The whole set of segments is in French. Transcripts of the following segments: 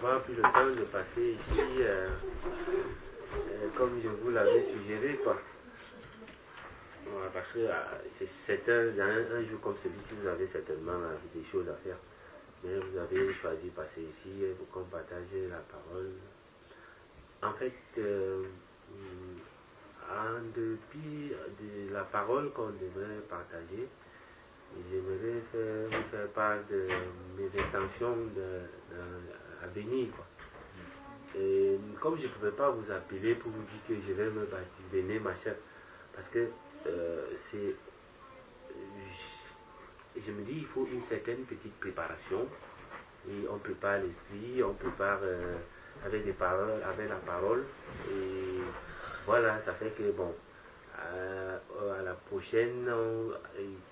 n'aura plus le temps de passer ici comme je vous l'avais suggéré, quoi. Parce que c'est un jour comme celui-ci, vous avez certainement des choses à faire. Mais vous avez choisi de passer ici pour qu'on partage la parole. En fait, en dépit de la parole qu'on devrait partager, j'aimerais vous faire part de mes intentions à venir, quoi. Et comme je ne pouvais pas vous appeler pour vous dire que je vais me baptiser, venez machin, parce que je me dis il faut une certaine petite préparation, et on prépare l'esprit, on prépare avec des paroles, avec la parole, et voilà, ça fait que bon, à la prochaine,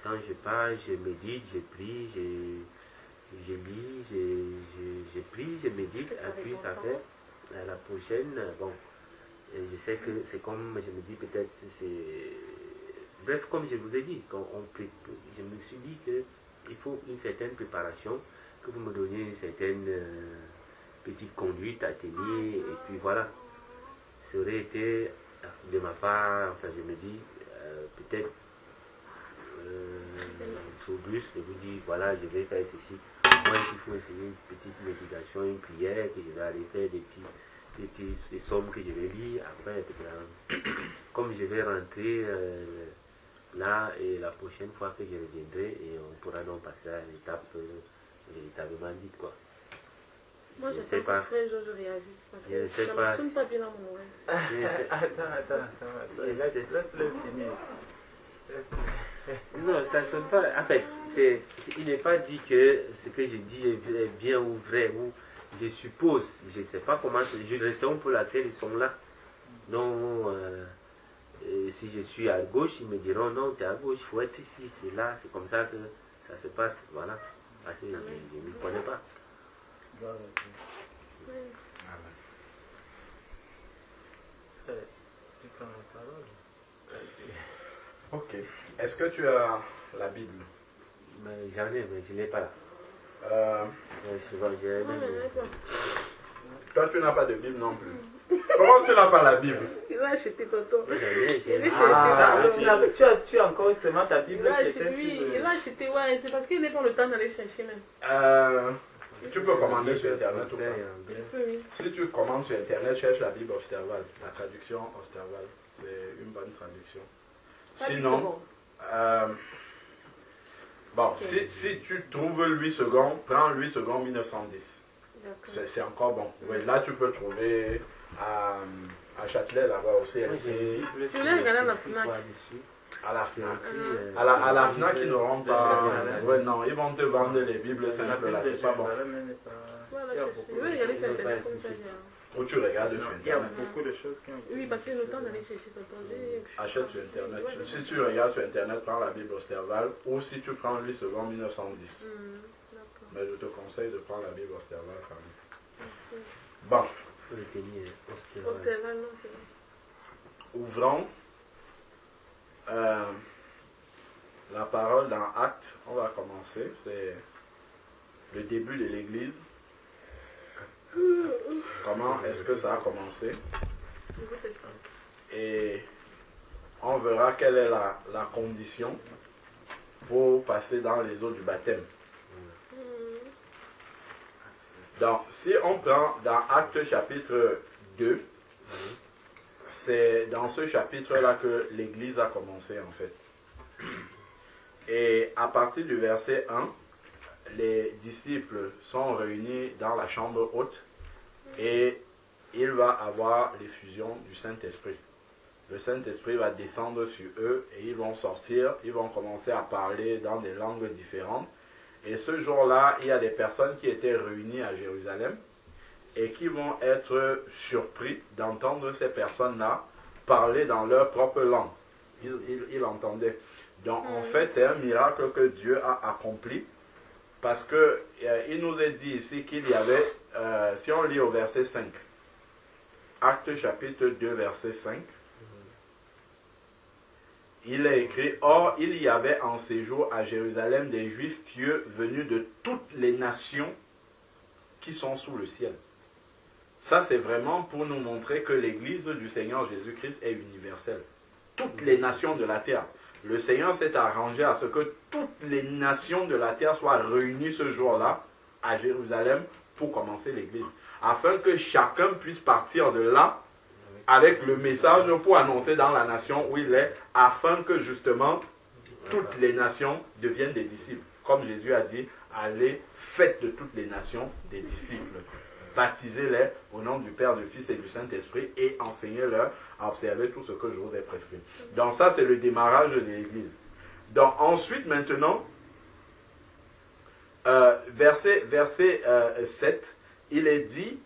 quand je parle, je médite, je prie, je lis, je prie, je médite, et puis ça fait à la prochaine, bon, et je sais que c'est comme, je me dis peut-être, bref, comme je vous ai dit, je me suis dit qu'il faut une certaine préparation, que vous me donniez une certaine petite conduite à tenir, et puis voilà, ça aurait été de ma part, enfin je me dis, peut-être sur bus, de vous dire, voilà, je vais faire ceci. Moi, il faut essayer une petite méditation, une prière, que je vais aller faire des sommes que je vais lire. Après, comme je vais rentrer là, et la prochaine fois que je reviendrai, et on pourra donc passer à l'étape véritablement dite, quoi. Moi, je sais pas. Frère, je réagisse parce que ça ne sonne pas bien dans mon oreille. Attends. Laisse-le finir. Non, ça ne sonne pas. En fait, il n'est pas dit que ce que je dis est bien ou vrai. Ou je suppose, je ne sais pas comment. J'ai une raison pour laquelle ils sont là. Donc, si je suis à gauche, ils me diront non, tu es à gauche, il faut être ici, c'est là, c'est comme ça que ça se passe. Voilà. Parce que je ne m'y connais pas. Ok. Est-ce que tu as la Bible? J'en ai, mais je ne l'ai pas là. Toi, tu n'as pas de Bible non plus. Comment tu n'as pas la Bible? Il va acheter tonton. Tu as encore seulement ta Bible. Oui, il va acheter, ouais, c'est parce qu'il n'est pas le temps d'aller chercher même. Tu peux commander sur Internet ou pas? Si tu commandes sur Internet, cherche la Bible Osterwald. La traduction Osterwald, c'est une bonne traduction. Sinon, bon, si tu trouves 8 secondes, prends 8 secondes 1910. C'est encore bon. Oui, là, tu peux trouver à Châtelet, là-bas aussi. Tu l'as regardé à la FNAC. À la FNAC. À la FNAC, ils n'auront pas. Ouais, non, ils vont te vendre les Bibles simples là, c'est pas bon. Je vais regarder sur Internet comme ça. Ou tu regardes sur Internet. Il y a beaucoup de choses qui ont. Oui, parce que le temps d'aller chercher tonton. Achète sur Internet. Si tu regardes sur Internet, prends la Bible Osterwald. Ou si tu prends 8 secondes 1910. Mais je te conseille de prendre la Bible Osterwald quand même. Bon. Osterwald, non, c'est bon. Ouvrons la parole dans Actes. On va commencer. C'est le début de l'Église. Comment est-ce que ça a commencé? Et on verra quelle est la condition pour passer dans les eaux du baptême. Donc, si on prend dans Actes chapitre 2, c'est dans ce chapitre-là que l'Église a commencé en fait. Et à partir du verset 1, les disciples sont réunis dans la chambre haute et il va avoir l'effusion du Saint-Esprit. Le Saint-Esprit va descendre sur eux et ils vont sortir, ils vont commencer à parler dans des langues différentes. Et ce jour-là, il y a des personnes qui étaient réunies à Jérusalem et qui vont être surpris d'entendre ces personnes-là parler dans leur propre langue. Ils entendaient. Donc en fait, c'est un miracle que Dieu a accompli parce que il nous est dit ici qu'il y avait, si on lit au verset 5, Actes chapitre 2, verset 5, il est écrit, « Or, il y avait en séjour à Jérusalem des Juifs pieux venus de toutes les nations qui sont sous le ciel. » Ça, c'est vraiment pour nous montrer que l'Église du Seigneur Jésus-Christ est universelle. Toutes les nations de la terre. Le Seigneur s'est arrangé à ce que toutes les nations de la terre soient réunies ce jour-là à Jérusalem pour commencer l'Église. Afin que chacun puisse partir de là avec le message pour annoncer dans la nation où il est, afin que justement toutes les nations deviennent des disciples. Comme Jésus a dit, allez, faites de toutes les nations des disciples. Baptisez-les au nom du Père, du Fils et du Saint-Esprit et enseignez-leur à observer tout ce que je vous ai prescrit. Donc ça, c'est le démarrage de l'Église. Donc ensuite, maintenant, verset 7, il est dit,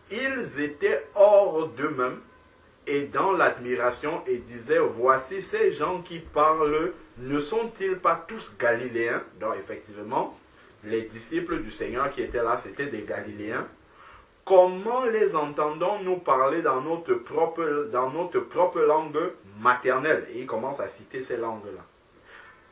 ils étaient hors d'eux-mêmes et dans l'admiration et disaient, voici ces gens qui parlent, ne sont-ils pas tous Galiléens? Donc effectivement, les disciples du Seigneur qui étaient là, c'était des Galiléens. Comment les entendons-nous parler dans notre propre langue maternelle? Et il commence à citer ces langues-là.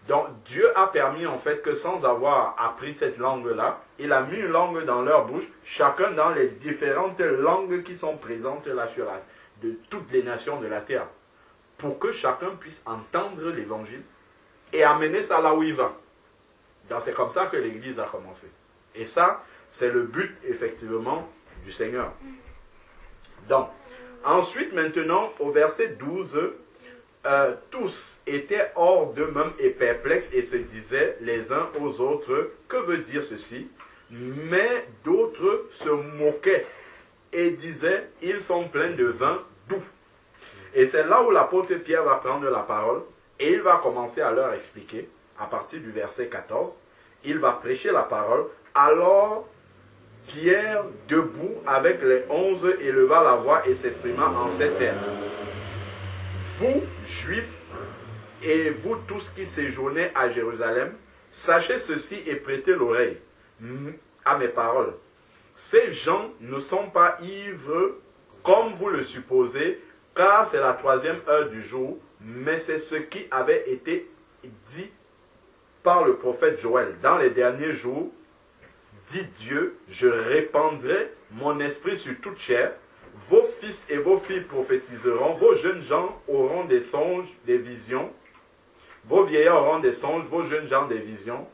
Donc Dieu a permis en fait que sans avoir appris cette langue-là, il a mis une langue dans leur bouche, chacun dans les différentes langues qui sont présentes là sur de toutes les nations de la terre, pour que chacun puisse entendre l'évangile et amener ça là où il va. Donc c'est comme ça que l'Église a commencé. Et ça, c'est le but effectivement du Seigneur. Donc, ensuite maintenant, au verset 12, tous étaient hors d'eux-mêmes et perplexes et se disaient les uns aux autres, que veut dire ceci? Mais d'autres se moquaient et disaient, ils sont pleins de vin doux. Et c'est là où l'apôtre Pierre va prendre la parole et il va commencer à leur expliquer, à partir du verset 14, il va prêcher la parole. Alors Pierre, debout avec les 11, éleva la voix et s'exprima en ces termes. Vous, Juifs, et vous tous qui séjournez à Jérusalem, sachez ceci et prêtez l'oreille à mes paroles. Ces gens ne sont pas ivres comme vous le supposez, car c'est la 3e heure du jour, mais c'est ce qui avait été dit par le prophète Joël. Dans les derniers jours, dit Dieu, je répandrai mon esprit sur toute chair, vos fils et vos filles prophétiseront, vos jeunes gens auront des songes, des visions, vos vieillards auront des songes, vos jeunes gens des visions.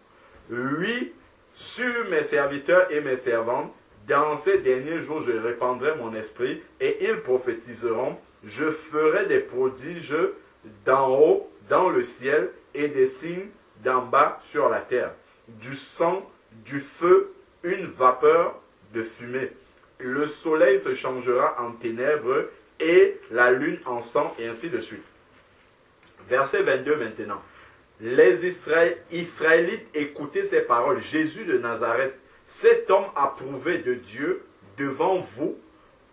Oui, sur mes serviteurs et mes servantes, dans ces derniers jours, je répandrai mon esprit et ils prophétiseront. Je ferai des prodiges d'en haut, dans le ciel, et des signes d'en bas sur la terre. Du sang, du feu, une vapeur de fumée. Le soleil se changera en ténèbres et la lune en sang, et ainsi de suite. Verset 22 maintenant. Les Israélites écoutaient ces paroles. Jésus de Nazareth, cet homme approuvé de Dieu devant vous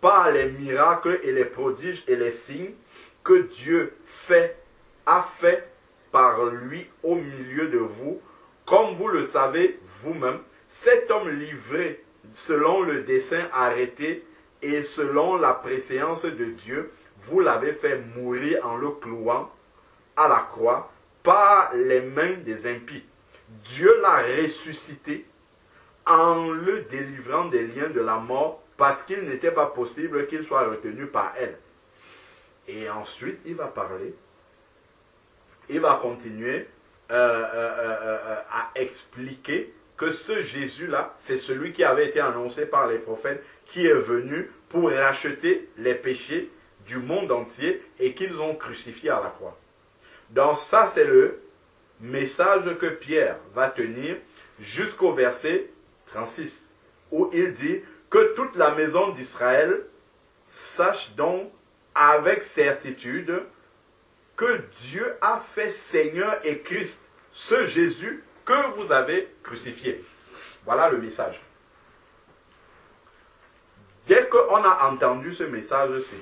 par les miracles et les prodiges et les signes que Dieu a fait par lui au milieu de vous, comme vous le savez vous-même. Cet homme livré selon le dessein arrêté et selon la préséance de Dieu, vous l'avez fait mourir en le clouant à la croix par les mains des impies. Dieu l'a ressuscité en le délivrant des liens de la mort parce qu'il n'était pas possible qu'il soit retenu par elle. Et ensuite, il va parler, il va continuer à expliquer que ce Jésus-là, c'est celui qui avait été annoncé par les prophètes, qui est venu pour racheter les péchés du monde entier et qu'ils ont crucifié à la croix. Donc ça, c'est le message que Pierre va tenir jusqu'au verset 36, où il dit que toute la maison d'Israël sache donc avec certitude que Dieu a fait Seigneur et Christ, ce Jésus que vous avez crucifié. Voilà le message. Dès qu'on a entendu ce message-ci,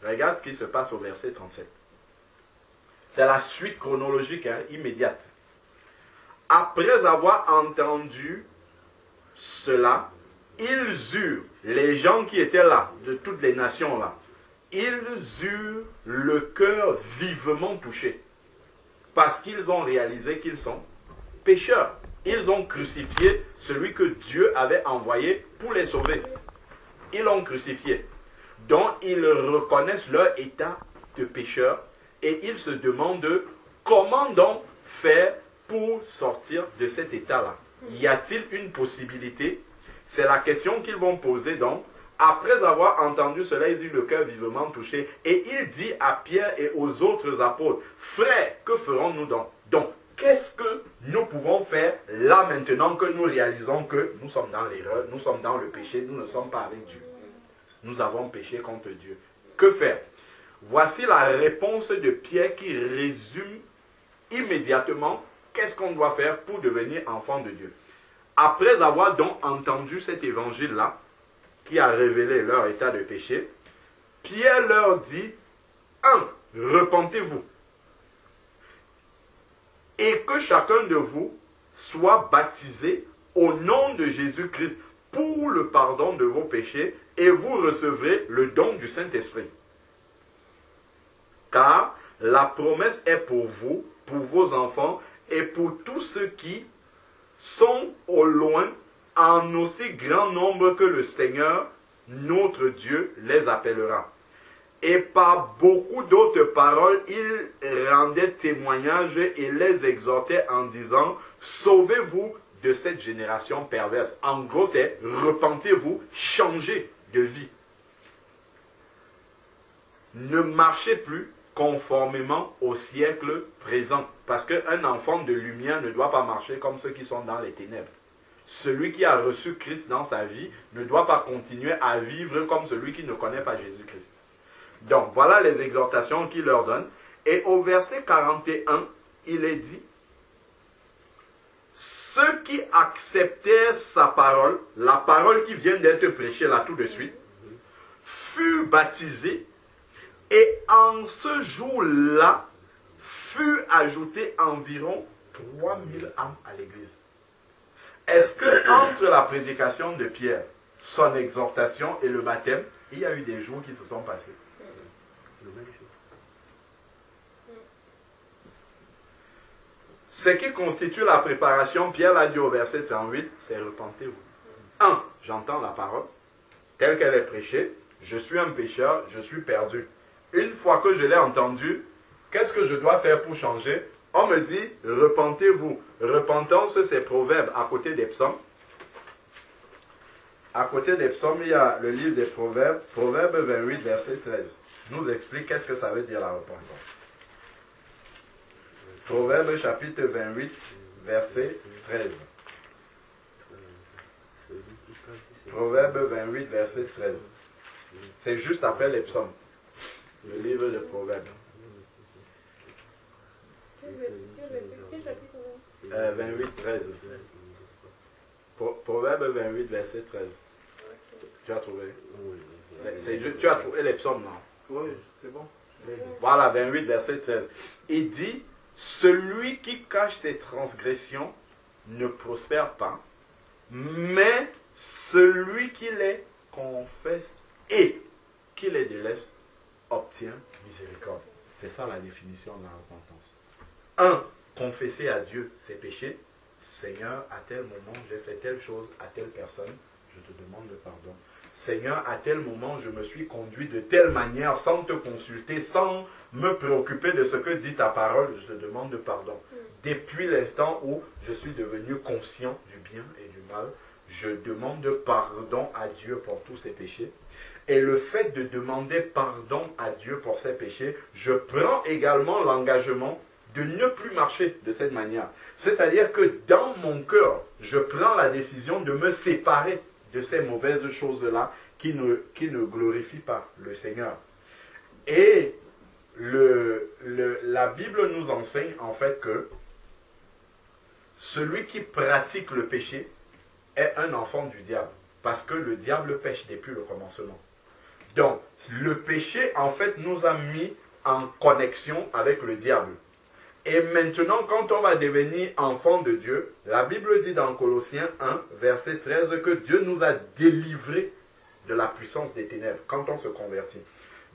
regarde ce qui se passe au verset 37. C'est la suite chronologique immédiate. Après avoir entendu cela, ils eurent, les gens qui étaient là, de toutes les nations là, ils eurent le cœur vivement touché. Parce qu'ils ont réalisé qu'ils sont pécheurs. Ils ont crucifié celui que Dieu avait envoyé pour les sauver. ils l'ont crucifié. Donc ils reconnaissent leur état de pécheur et ils se demandent comment donc faire pour sortir de cet état-là. Y a-t-il une possibilité? C'est la question qu'ils vont poser donc. Après avoir entendu cela, ils eurent le cœur vivement touché. Et il dit à Pierre et aux autres apôtres, frères, que ferons-nous donc? Donc, qu'est-ce que nous pouvons faire là maintenant que nous réalisons que nous sommes dans l'erreur, nous sommes dans le péché, nous ne sommes pas avec Dieu. Nous avons péché contre Dieu. Que faire? Voici la réponse de Pierre qui résume immédiatement qu'est-ce qu'on doit faire pour devenir enfant de Dieu. Après avoir donc entendu cet évangile-là, qui a révélé leur état de péché, Pierre leur dit, 1. Repentez-vous. Et que chacun de vous soit baptisé au nom de Jésus-Christ pour le pardon de vos péchés, et vous recevrez le don du Saint-Esprit. Car la promesse est pour vous, pour vos enfants, et pour tous ceux qui sont au loin, en aussi grand nombre que le Seigneur, notre Dieu, les appellera. Et par beaucoup d'autres paroles, il rendait témoignage et les exhortait en disant, sauvez-vous de cette génération perverse. En gros, c'est repentez-vous, changez de vie. Ne marchez plus conformément au siècle présent. Parce qu'un enfant de lumière ne doit pas marcher comme ceux qui sont dans les ténèbres. Celui qui a reçu Christ dans sa vie ne doit pas continuer à vivre comme celui qui ne connaît pas Jésus-Christ. Donc, voilà les exhortations qu'il leur donne. Et au verset 41, il est dit, ceux qui acceptèrent sa parole, la parole qui vient d'être prêchée là tout de suite, furent baptisés, et en ce jour-là, furent ajoutés environ 3000 âmes à l'église. Est-ce que entre la prédication de Pierre, son exhortation et le baptême, il y a eu des jours qui se sont passés? Ce qui constitue la préparation, Pierre l'a dit au verset 38, c'est repentez-vous. 1. J'entends la parole, telle qu'elle est prêchée, je suis un pécheur, je suis perdu. Une fois que je l'ai entendue, qu'est-ce que je dois faire pour changer? On me dit, repentez-vous. Repentance, c'est Proverbes à côté des psaumes. À côté des psaumes, il y a le livre des Proverbes, Proverbes 28, verset 13. Nous explique qu'est-ce que ça veut dire la repentance. Proverbes chapitre 28, verset 13. Proverbes 28, verset 13. C'est juste après les psaumes. Le livre de Proverbes. 28, 13. Proverbe 28, verset 13. Tu as trouvé? Tu as trouvé les psaumes, non? Oui, c'est bon. Voilà, 28, verset 13. Il dit, celui qui cache ses transgressions ne prospère pas, mais celui qui les confesse et qui les délaisse obtient miséricorde. C'est ça la définition de la repentance. 1. Confesser à Dieu ses péchés. Seigneur, à tel moment, j'ai fait telle chose à telle personne, je te demande pardon. Seigneur, à tel moment, je me suis conduit de telle manière, sans te consulter, sans me préoccuper de ce que dit ta parole, je te demande pardon. Depuis l'instant où je suis devenu conscient du bien et du mal, je demande pardon à Dieu pour tous ses péchés. Et le fait de demander pardon à Dieu pour ses péchés, je prends également l'engagement de ne plus marcher de cette manière. C'est-à-dire que dans mon cœur, je prends la décision de me séparer de ces mauvaises choses-là qui ne glorifient pas le Seigneur. Et la Bible nous enseigne en fait que celui qui pratique le péché est un enfant du diable. Parce que le diable pêche depuis le commencement. Donc, le péché en fait nous a mis en connexion avec le diable. Et maintenant, quand on va devenir enfant de Dieu, la Bible dit dans Colossiens 1, verset 13, que Dieu nous a délivrés de la puissance des ténèbres quand on se convertit.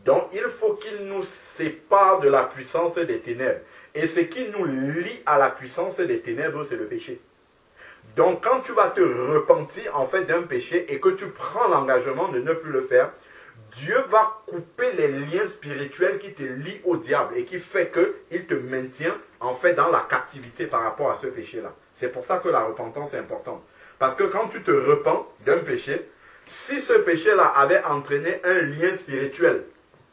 Donc, il faut qu'il nous sépare de la puissance des ténèbres. Et ce qui nous lie à la puissance des ténèbres, c'est le péché. Donc quand tu vas te repentir en fait d'un péché et que tu prends l'engagement de ne plus le faire, Dieu va couper les liens spirituels qui te lient au diable et qui fait qu'il te maintient en fait dans la captivité par rapport à ce péché-là. C'est pour ça que la repentance est importante. Parce que quand tu te repens d'un péché, si ce péché-là avait entraîné un lien spirituel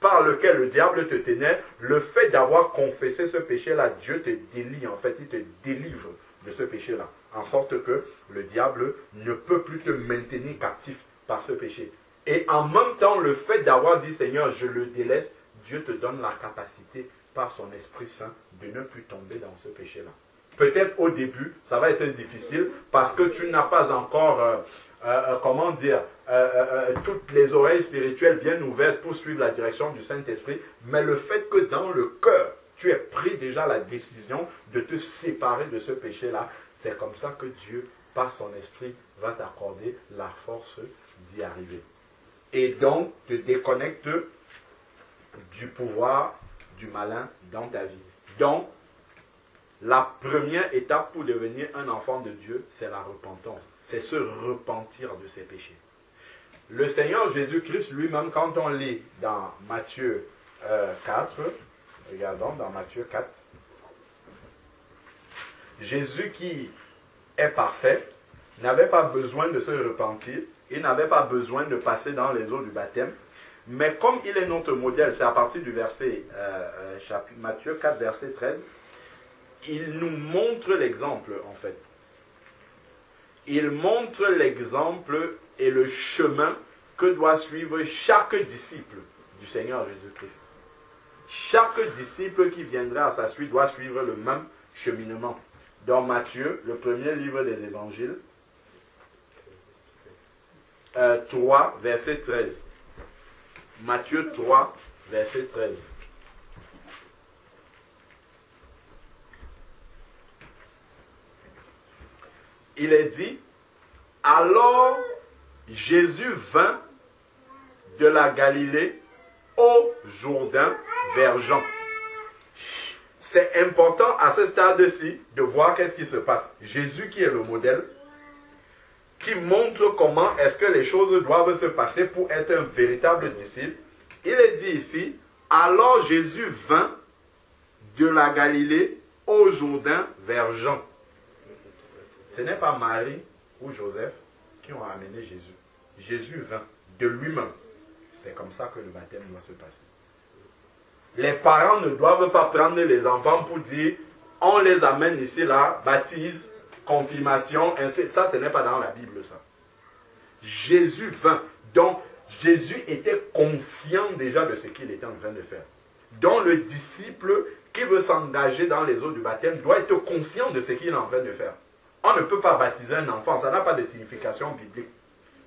par lequel le diable te tenait, le fait d'avoir confessé ce péché-là, Dieu te délie en fait, il te délivre de ce péché-là. En sorte que le diable ne peut plus te maintenir captif par ce péché. Et en même temps, le fait d'avoir dit Seigneur, je le délaisse, Dieu te donne la capacité par son Esprit Saint de ne plus tomber dans ce péché-là. Peut-être au début, ça va être difficile parce que tu n'as pas encore, toutes les oreilles spirituelles bien ouvertes pour suivre la direction du Saint-Esprit. Mais le fait que dans le cœur, tu aies pris déjà la décision de te séparer de ce péché-là, c'est comme ça que Dieu, par son Esprit, va t'accorder la force d'y arriver. Et donc, te déconnecte du pouvoir du malin dans ta vie. Donc, la première étape pour devenir un enfant de Dieu, c'est la repentance. C'est se repentir de ses péchés. Le Seigneur Jésus-Christ lui-même, quand on lit dans Matthieu 4, regardons dans Matthieu 4, Jésus qui est parfait, n'avait pas besoin de se repentir, il n'avait pas besoin de passer dans les eaux du baptême, mais comme il est notre modèle, c'est à partir du verset, Matthieu 4, verset 13, il nous montre l'exemple en fait. Il montre l'exemple et le chemin que doit suivre chaque disciple du Seigneur Jésus-Christ. Chaque disciple qui viendra à sa suite doit suivre le même cheminement. Dans Matthieu, le premier livre des évangiles, 3, verset 13. Matthieu 3, verset 13. Il est dit, alors Jésus vint de la Galilée au Jourdain vers Jean. C'est important à ce stade-ci de voir qu'est-ce qui se passe. Jésus qui est le modèle, qui montre comment est-ce que les choses doivent se passer pour être un véritable disciple. Il est dit ici, alors Jésus vint de la Galilée au Jourdain vers Jean. Ce n'est pas Marie ou Joseph qui ont amené Jésus. Jésus vint de lui-même. C'est comme ça que le baptême doit se passer. Les parents ne doivent pas prendre les enfants pour dire on les amène ici, là, baptise, confirmation, ainsi. Ça, ce n'est pas dans la Bible, ça. Jésus vint. Donc, Jésus était conscient déjà de ce qu'il était en train de faire. Donc, le disciple qui veut s'engager dans les eaux du baptême doit être conscient de ce qu'il est en train de faire. On ne peut pas baptiser un enfant, ça n'a pas de signification biblique.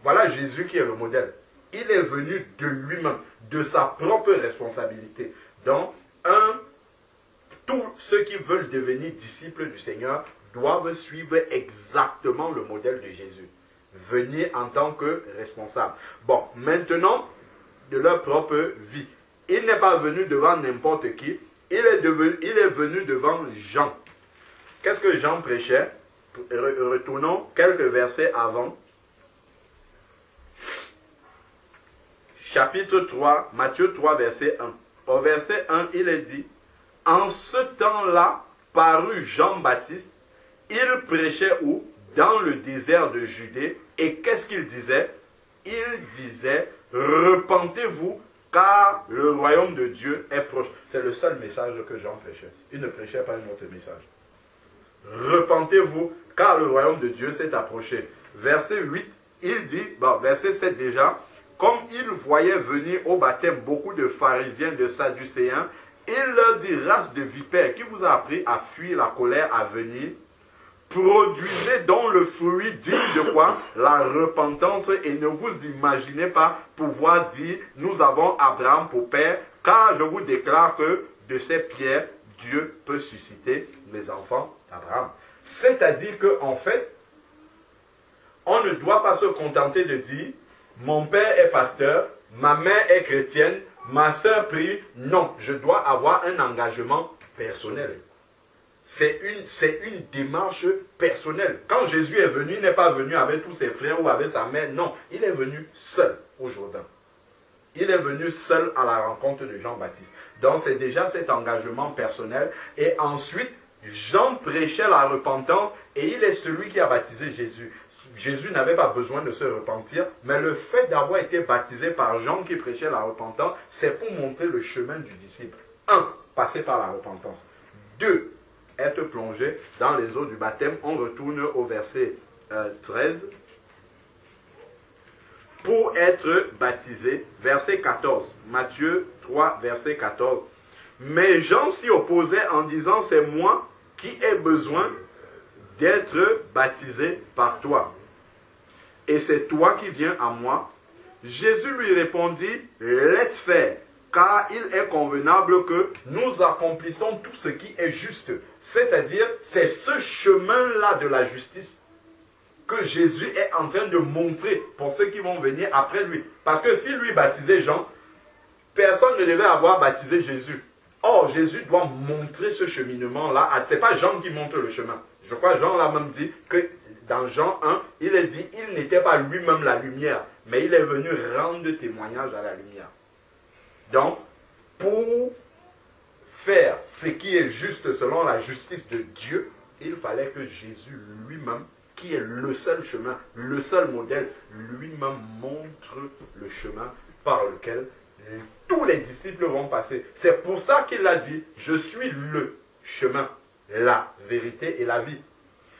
Voilà Jésus qui est le modèle. Il est venu de lui-même, de sa propre responsabilité. Donc, tous ceux qui veulent devenir disciples du Seigneur doivent suivre exactement le modèle de Jésus. Venir en tant que responsable. Bon, maintenant, de leur propre vie. Il n'est pas venu devant n'importe qui. Il est venu devant Jean. Qu'est-ce que Jean prêchait? Retournons quelques versets avant. Chapitre 3, Matthieu 3, verset 1. Au verset 1, il est dit, en ce temps-là, parut Jean-Baptiste, il prêchait où? Dans le désert de Judée. Et qu'est-ce qu'il disait? Il disait, repentez-vous, car le royaume de Dieu est proche. C'est le seul message que Jean prêchait. Il ne prêchait pas un autre message. Repentez-vous, car le royaume de Dieu s'est approché. Verset 8, il dit, verset 7 déjà, comme il voyait venir au baptême beaucoup de pharisiens, de sadducéens, il leur dit, race de vipères, qui vous a appris à fuir la colère à venir, produisez donc le fruit digne de quoi? La repentance, et ne vous imaginez pas pouvoir dire, nous avons Abraham pour père, car je vous déclare que de ces pierres, Dieu peut susciter les enfants d'Abraham. C'est-à-dire qu'en fait, on ne doit pas se contenter de dire, mon père est pasteur, ma mère est chrétienne, ma soeur prie. Non, je dois avoir un engagement personnel. c'est une démarche personnelle. Quand Jésus est venu, il n'est pas venu avec tous ses frères ou avec sa mère. Non, il est venu seul au Jourdain. Il est venu seul à la rencontre de Jean-Baptiste. Donc c'est déjà cet engagement personnel. Et ensuite, Jean prêchait la repentance et il est celui qui a baptisé Jésus. Jésus n'avait pas besoin de se repentir, mais le fait d'avoir été baptisé par Jean qui prêchait la repentance, c'est pour montrer le chemin du disciple. 1. Passer par la repentance. 2. Être plongé dans les eaux du baptême. On retourne au verset 13. Pour être baptisé, verset 14. Matthieu 3, verset 14. Mais Jean s'y opposait en disant, c'est moi qui ai besoin d'être baptisé par toi. Et c'est toi qui viens à moi. Jésus lui répondit, laisse faire, car il est convenable que nous accomplissons tout ce qui est juste. C'est-à-dire, c'est ce chemin-là de la justice que Jésus est en train de montrer pour ceux qui vont venir après lui. Parce que si lui baptisait Jean, personne ne devait avoir baptisé Jésus. Or, Jésus doit montrer ce cheminement-là. Ce n'est pas Jean qui montre le chemin. Je crois que Jean l'a même dit que dans Jean 1, il est dit, il n'était pas lui-même la lumière, mais il est venu rendre témoignage à la lumière. Donc, pour faire ce qui est juste selon la justice de Dieu, il fallait que Jésus lui-même, qui est le seul chemin, le seul modèle, lui-même montre le chemin par lequel tous les disciples vont passer. C'est pour ça qu'il a dit, je suis le chemin, la vérité et la vie.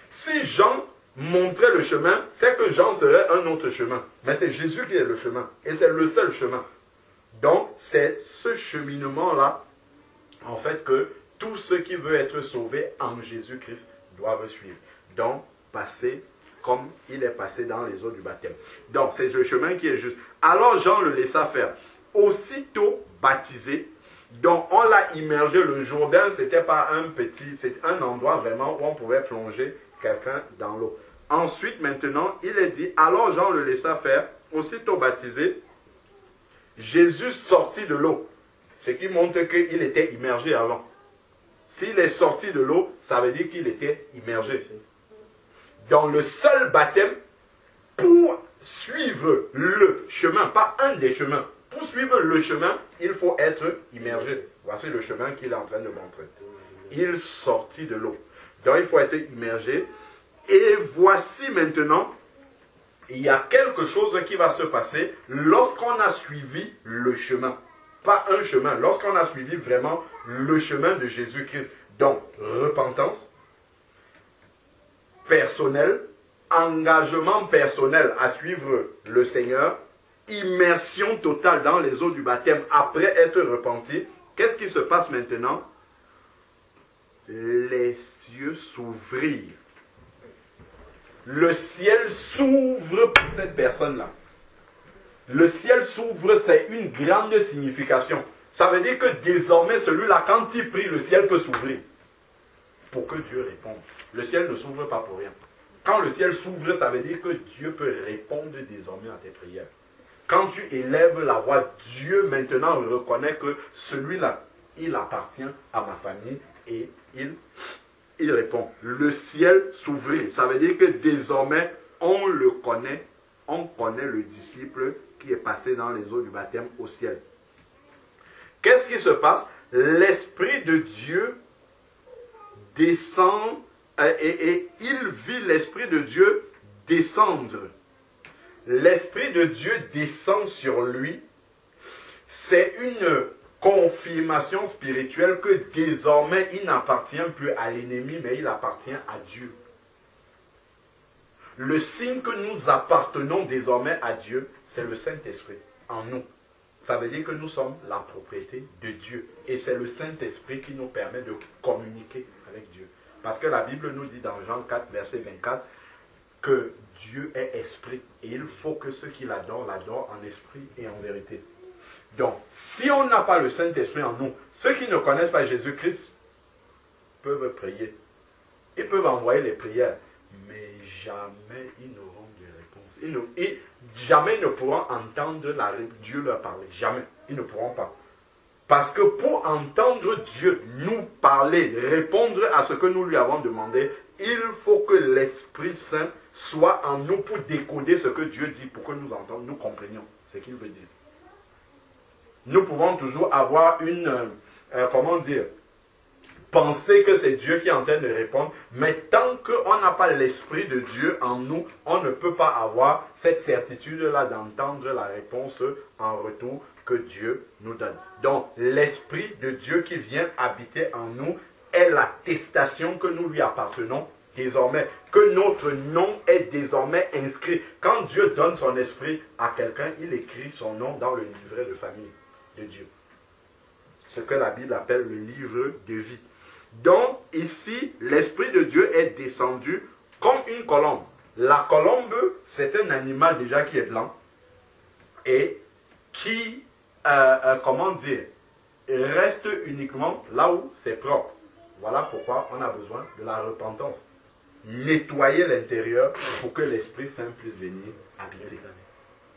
Si Jean montrait le chemin, c'est que Jean serait un autre chemin. Mais c'est Jésus qui est le chemin. Et c'est le seul chemin. Donc, c'est ce cheminement-là, en fait, que tous ceux qui veulent être sauvés en Jésus-Christ doivent suivre. Donc, passer comme il est passé dans les eaux du baptême. Donc, c'est le chemin qui est juste. Alors, Jean le laissa faire. Aussitôt baptisé, donc on l'a immergé. Le Jourdain, c'était pas c'est un endroit vraiment où on pouvait plonger quelqu'un dans l'eau. Ensuite, maintenant, il est dit, alors Jean le laissa faire, aussitôt baptisé, Jésus sortit de l'eau. Ce qui montre qu'il était immergé avant. S'il est sorti de l'eau, ça veut dire qu'il était immergé. Dans le seul baptême, pour suivre le chemin, pas un des chemins, pour suivre le chemin, il faut être immergé. Voici le chemin qu'il est en train de montrer. Il sortit de l'eau. Donc il faut être immergé. Et voici maintenant, il y a quelque chose qui va se passer lorsqu'on a suivi le chemin. Pas un chemin, lorsqu'on a suivi vraiment le chemin de Jésus-Christ. Donc, repentance personnelle, engagement personnel à suivre le Seigneur, immersion totale dans les eaux du baptême après être repenti. Qu'est-ce qui se passe maintenant? Les cieux s'ouvrirent. Le ciel s'ouvre pour cette personne-là. Le ciel s'ouvre, c'est une grande signification. Ça veut dire que désormais, celui-là, quand il prie, le ciel peut s'ouvrir. Pour que Dieu réponde. Le ciel ne s'ouvre pas pour rien. Quand le ciel s'ouvre, ça veut dire que Dieu peut répondre désormais à tes prières. Quand tu élèves la voix, Dieu maintenant reconnaît que celui-là, il appartient à ma famille et il répond. Le ciel s'ouvrit. Ça veut dire que désormais, on le connaît. On connaît le disciple qui est passé dans les eaux du baptême au ciel. Qu'est-ce qui se passe? L'Esprit de Dieu descend et il vit l'Esprit de Dieu descendre. L'Esprit de Dieu descend sur lui. C'est une confirmation spirituelle que désormais il n'appartient plus à l'ennemi, mais il appartient à Dieu. Le signe que nous appartenons désormais à Dieu, c'est le Saint-Esprit en nous. Ça veut dire que nous sommes la propriété de Dieu. Et c'est le Saint-Esprit qui nous permet de communiquer avec Dieu. Parce que la Bible nous dit dans Jean 4, verset 24, que Dieu est esprit. Et il faut que ceux qui l'adorent en esprit et en vérité. Donc, si on n'a pas le Saint-Esprit en nous, ceux qui ne connaissent pas Jésus-Christ peuvent prier. Ils peuvent envoyer les prières. Mais jamais ils n'auront de réponse. Jamais ils ne pourront entendre Dieu leur parler. Jamais. Ils ne pourront pas. Parce que pour entendre Dieu nous parler, répondre à ce que nous lui avons demandé, il faut que l'Esprit Saint soit en nous pour décoder ce que Dieu dit, pour que nous entendions, nous comprenions ce qu'il veut dire. Nous pouvons toujours avoir une, penser que c'est Dieu qui est en train de répondre, mais tant qu'on n'a pas l'Esprit de Dieu en nous, on ne peut pas avoir cette certitude-là d'entendre la réponse en retour que Dieu nous donne. Donc, l'Esprit de Dieu qui vient habiter en nous est l'attestation que nous lui appartenons désormais, que notre nom est désormais inscrit. Quand Dieu donne son Esprit à quelqu'un, il écrit son nom dans le livret de famille de Dieu. Ce que la Bible appelle le livre de vie. Donc, ici, l'Esprit de Dieu est descendu comme une colombe. La colombe, c'est un animal déjà qui est blanc et qui, reste uniquement là où c'est propre. Voilà pourquoi on a besoin de la repentance. Nettoyer l'intérieur pour que l'Esprit Saint puisse venir habiter.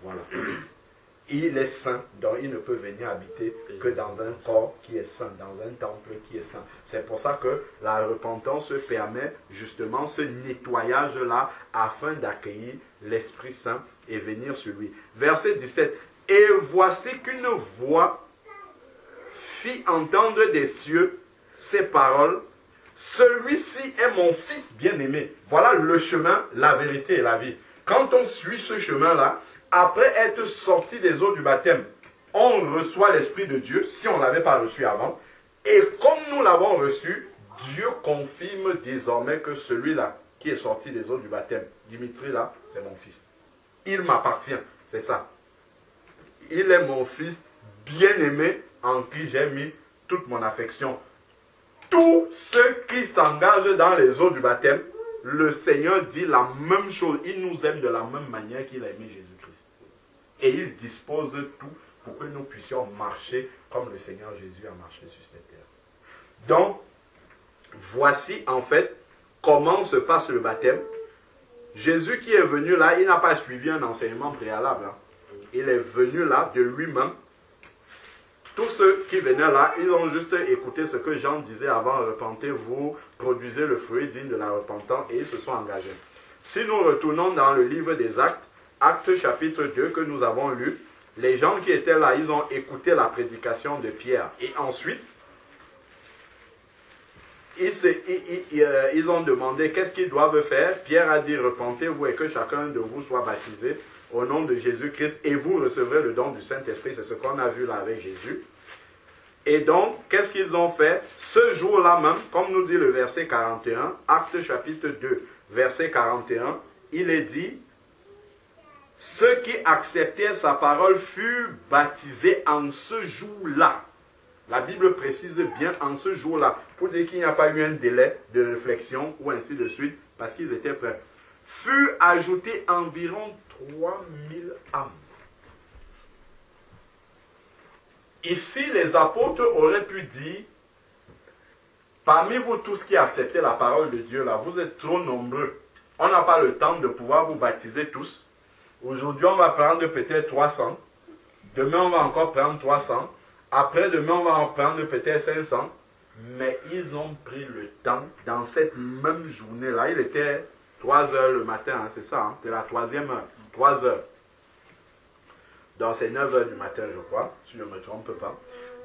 Voilà. Il est saint, donc il ne peut venir habiter que dans un corps qui est saint, dans un temple qui est saint. C'est pour ça que la repentance permet justement ce nettoyage-là afin d'accueillir l'Esprit Saint et venir sur lui. Verset 17. Et voici qu'une voix fit entendre des cieux ces paroles. Celui-ci est mon fils bien-aimé. Voilà le chemin, la vérité et la vie. Quand on suit ce chemin-là, après être sorti des eaux du baptême, on reçoit l'Esprit de Dieu, si on ne l'avait pas reçu avant. Et comme nous l'avons reçu, Dieu confirme désormais que celui-là qui est sorti des eaux du baptême, Dimitri là, c'est mon fils. Il m'appartient, c'est ça. Il est mon fils bien-aimé en qui j'ai mis toute mon affection. Tous ceux qui s'engagent dans les eaux du baptême, le Seigneur dit la même chose. Il nous aime de la même manière qu'il a aimé Jésus-Christ. Et il dispose tout pour que nous puissions marcher comme le Seigneur Jésus a marché sur cette terre. Donc, voici en fait comment se passe le baptême. Jésus qui est venu là, il n'a pas suivi un enseignement préalable. Il est venu là de lui-même. Tous ceux qui venaient là, ils ont juste écouté ce que Jean disait avant, repentez-vous, produisez le fruit digne de la repentance, et ils se sont engagés. Si nous retournons dans le livre des Actes, Actes chapitre 2 que nous avons lu, les gens qui étaient là, ils ont écouté la prédication de Pierre. Et ensuite, ils ont demandé qu'est-ce qu'ils doivent faire. Pierre a dit, repentez-vous et que chacun de vous soit baptisé au nom de Jésus-Christ et vous recevrez le don du Saint-Esprit. C'est ce qu'on a vu là avec Jésus. Et donc, qu'est-ce qu'ils ont fait? Ce jour-là même, comme nous dit le verset 41, Actes chapitre 2, verset 41, il est dit, ceux qui acceptèrent sa parole furent baptisés en ce jour-là. La Bible précise bien en ce jour-là, pour dire qu'il n'y a pas eu un délai de réflexion ou ainsi de suite, parce qu'ils étaient prêts. Furent ajoutés environ 3000 âmes. Ici, les apôtres auraient pu dire, parmi vous tous qui acceptez la parole de Dieu, là, vous êtes trop nombreux. On n'a pas le temps de pouvoir vous baptiser tous. Aujourd'hui, on va prendre peut-être 300. Demain, on va encore prendre 300. Après, demain, on va en prendre peut-être 500. Mais ils ont pris le temps, dans cette même journée-là, il était 3 heures le matin, hein, c'est ça, hein, c'est la 3e heure, 3 heures. Donc c'est 9 heures du matin, je crois, si je ne me trompe pas.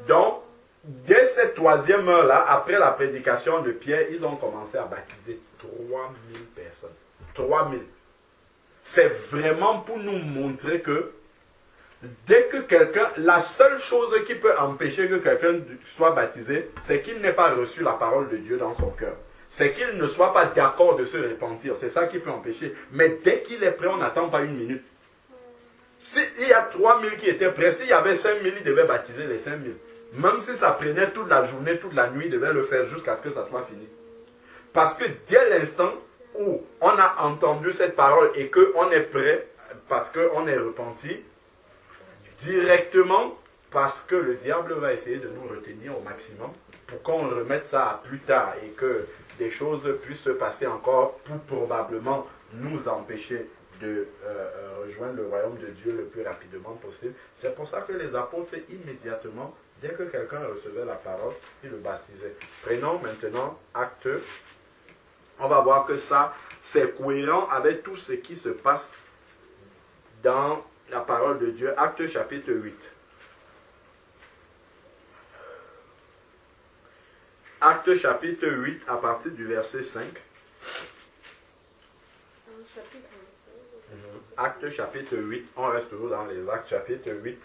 Donc, dès cette 3e heure-là, après la prédication de Pierre, ils ont commencé à baptiser 3000 personnes. 3000. C'est vraiment pour nous montrer que dès que quelqu'un, la seule chose qui peut empêcher que quelqu'un soit baptisé, c'est qu'il n'ait pas reçu la parole de Dieu dans son cœur. C'est qu'il ne soit pas d'accord de se repentir. C'est ça qui peut empêcher. Mais dès qu'il est prêt, on n'attend pas une minute. S'il y a 3000 qui étaient prêts, s'il y avait 5000, il devait baptiser les 5000. Même si ça prenait toute la journée, toute la nuit, il devait le faire jusqu'à ce que ça soit fini. Parce que dès l'instant où on a entendu cette parole et qu'on est prêt, parce qu'on est repenti, directement, parce que le diable va essayer de nous retenir au maximum pour qu'on remette ça à plus tard et que des choses puissent se passer encore pour probablement nous empêcher de rejoindre le royaume de Dieu le plus rapidement possible. C'est pour ça que les apôtres, immédiatement, Dès que quelqu'un recevait la parole, il le baptisait. Prenons maintenant Acte. On va voir que ça, c'est cohérent avec tout ce qui se passe dans la parole de Dieu. Acte chapitre 8. Acte chapitre 8 à partir du verset 5. Acte chapitre 8, on reste toujours dans les actes chapitre 8,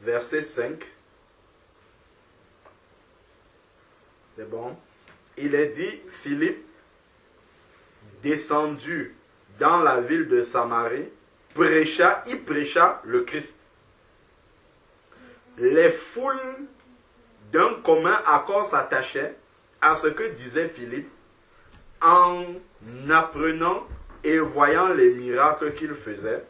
verset 5. C'est bon. Il est dit, Philippe, descendu dans la ville de Samarie, il prêcha le Christ. Les foules d'un commun accord s'attachaient à ce que disait Philippe en apprenant et voyant les miracles qu'il faisait,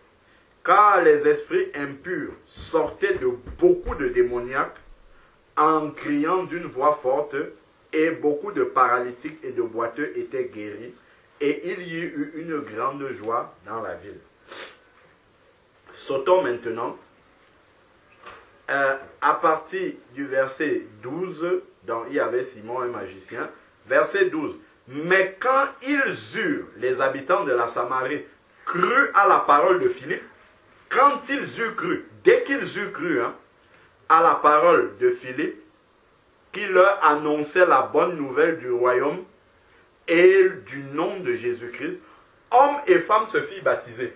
car les esprits impurs sortaient de beaucoup de démoniaques en criant d'une voix forte, et beaucoup de paralytiques et de boiteux étaient guéris, et il y eut une grande joie dans la ville. Sautons maintenant à partir du verset 12, dont il y avait Simon un magicien, verset 12. Mais quand ils eurent, les habitants de la Samarie, cru à la parole de Philippe, quand ils eurent cru, dès qu'ils eurent cru à la parole de Philippe, qui leur annonçait la bonne nouvelle du royaume et du nom de Jésus-Christ, hommes et femmes se firent baptiser.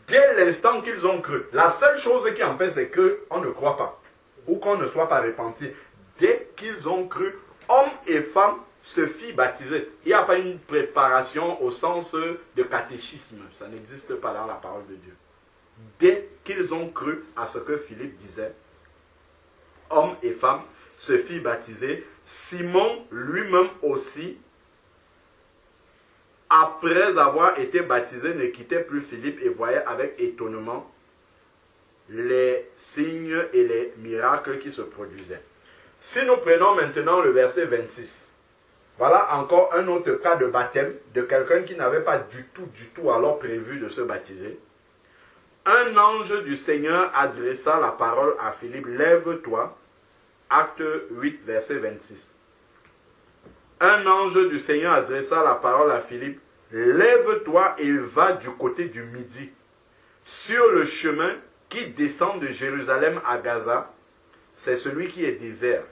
Dès l'instant qu'ils ont cru. La seule chose qui empêche, c'est qu'on ne croit pas, ou qu'on ne soit pas repenti. Dès qu'ils ont cru, hommes et femmes se firent baptiser. Il n'y a pas une préparation au sens de catéchisme. Ça n'existe pas dans la parole de Dieu. Dès qu'ils ont cru à ce que Philippe disait, hommes et femmes se firent baptiser. Simon lui-même aussi, après avoir été baptisé, ne quittait plus Philippe et voyait avec étonnement les signes et les miracles qui se produisaient. Si nous prenons maintenant le verset 26, voilà encore un autre cas de baptême de quelqu'un qui n'avait pas du tout alors prévu de se baptiser. Un ange du Seigneur adressa la parole à Philippe, lève-toi. Acte 8, verset 26. Un ange du Seigneur adressa la parole à Philippe, lève-toi et va du côté du midi, sur le chemin qui descend de Jérusalem à Gaza, c'est celui qui est désert.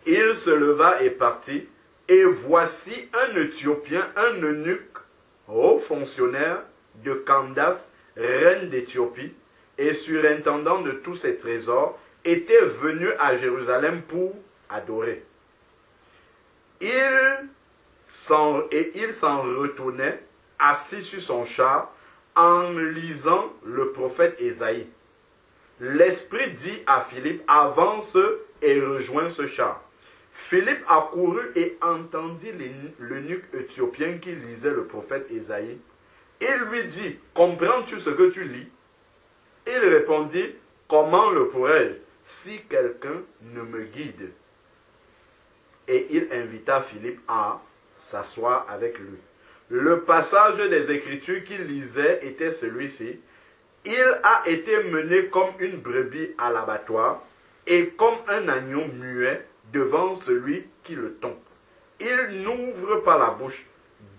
Il se leva et partit, et voici un Éthiopien, un eunuque, haut fonctionnaire de Candace, reine d'Éthiopie, et surintendant de tous ses trésors, était venu à Jérusalem pour adorer. Il s'en retournait, assis sur son char, en lisant le prophète Ésaïe. L'Esprit dit à Philippe, avance et rejoins ce char. Philippe accourut et entendit l'eunuque éthiopien qui lisait le prophète Ésaïe. Il lui dit, comprends-tu ce que tu lis? Il répondit, comment le pourrais-je si quelqu'un ne me guide? Et il invita Philippe à s'asseoir avec lui. Le passage des Écritures qu'il lisait était celui-ci. Il a été mené comme une brebis à l'abattoir et comme un agneau muet devant celui qui le tombe. Il n'ouvre pas la bouche.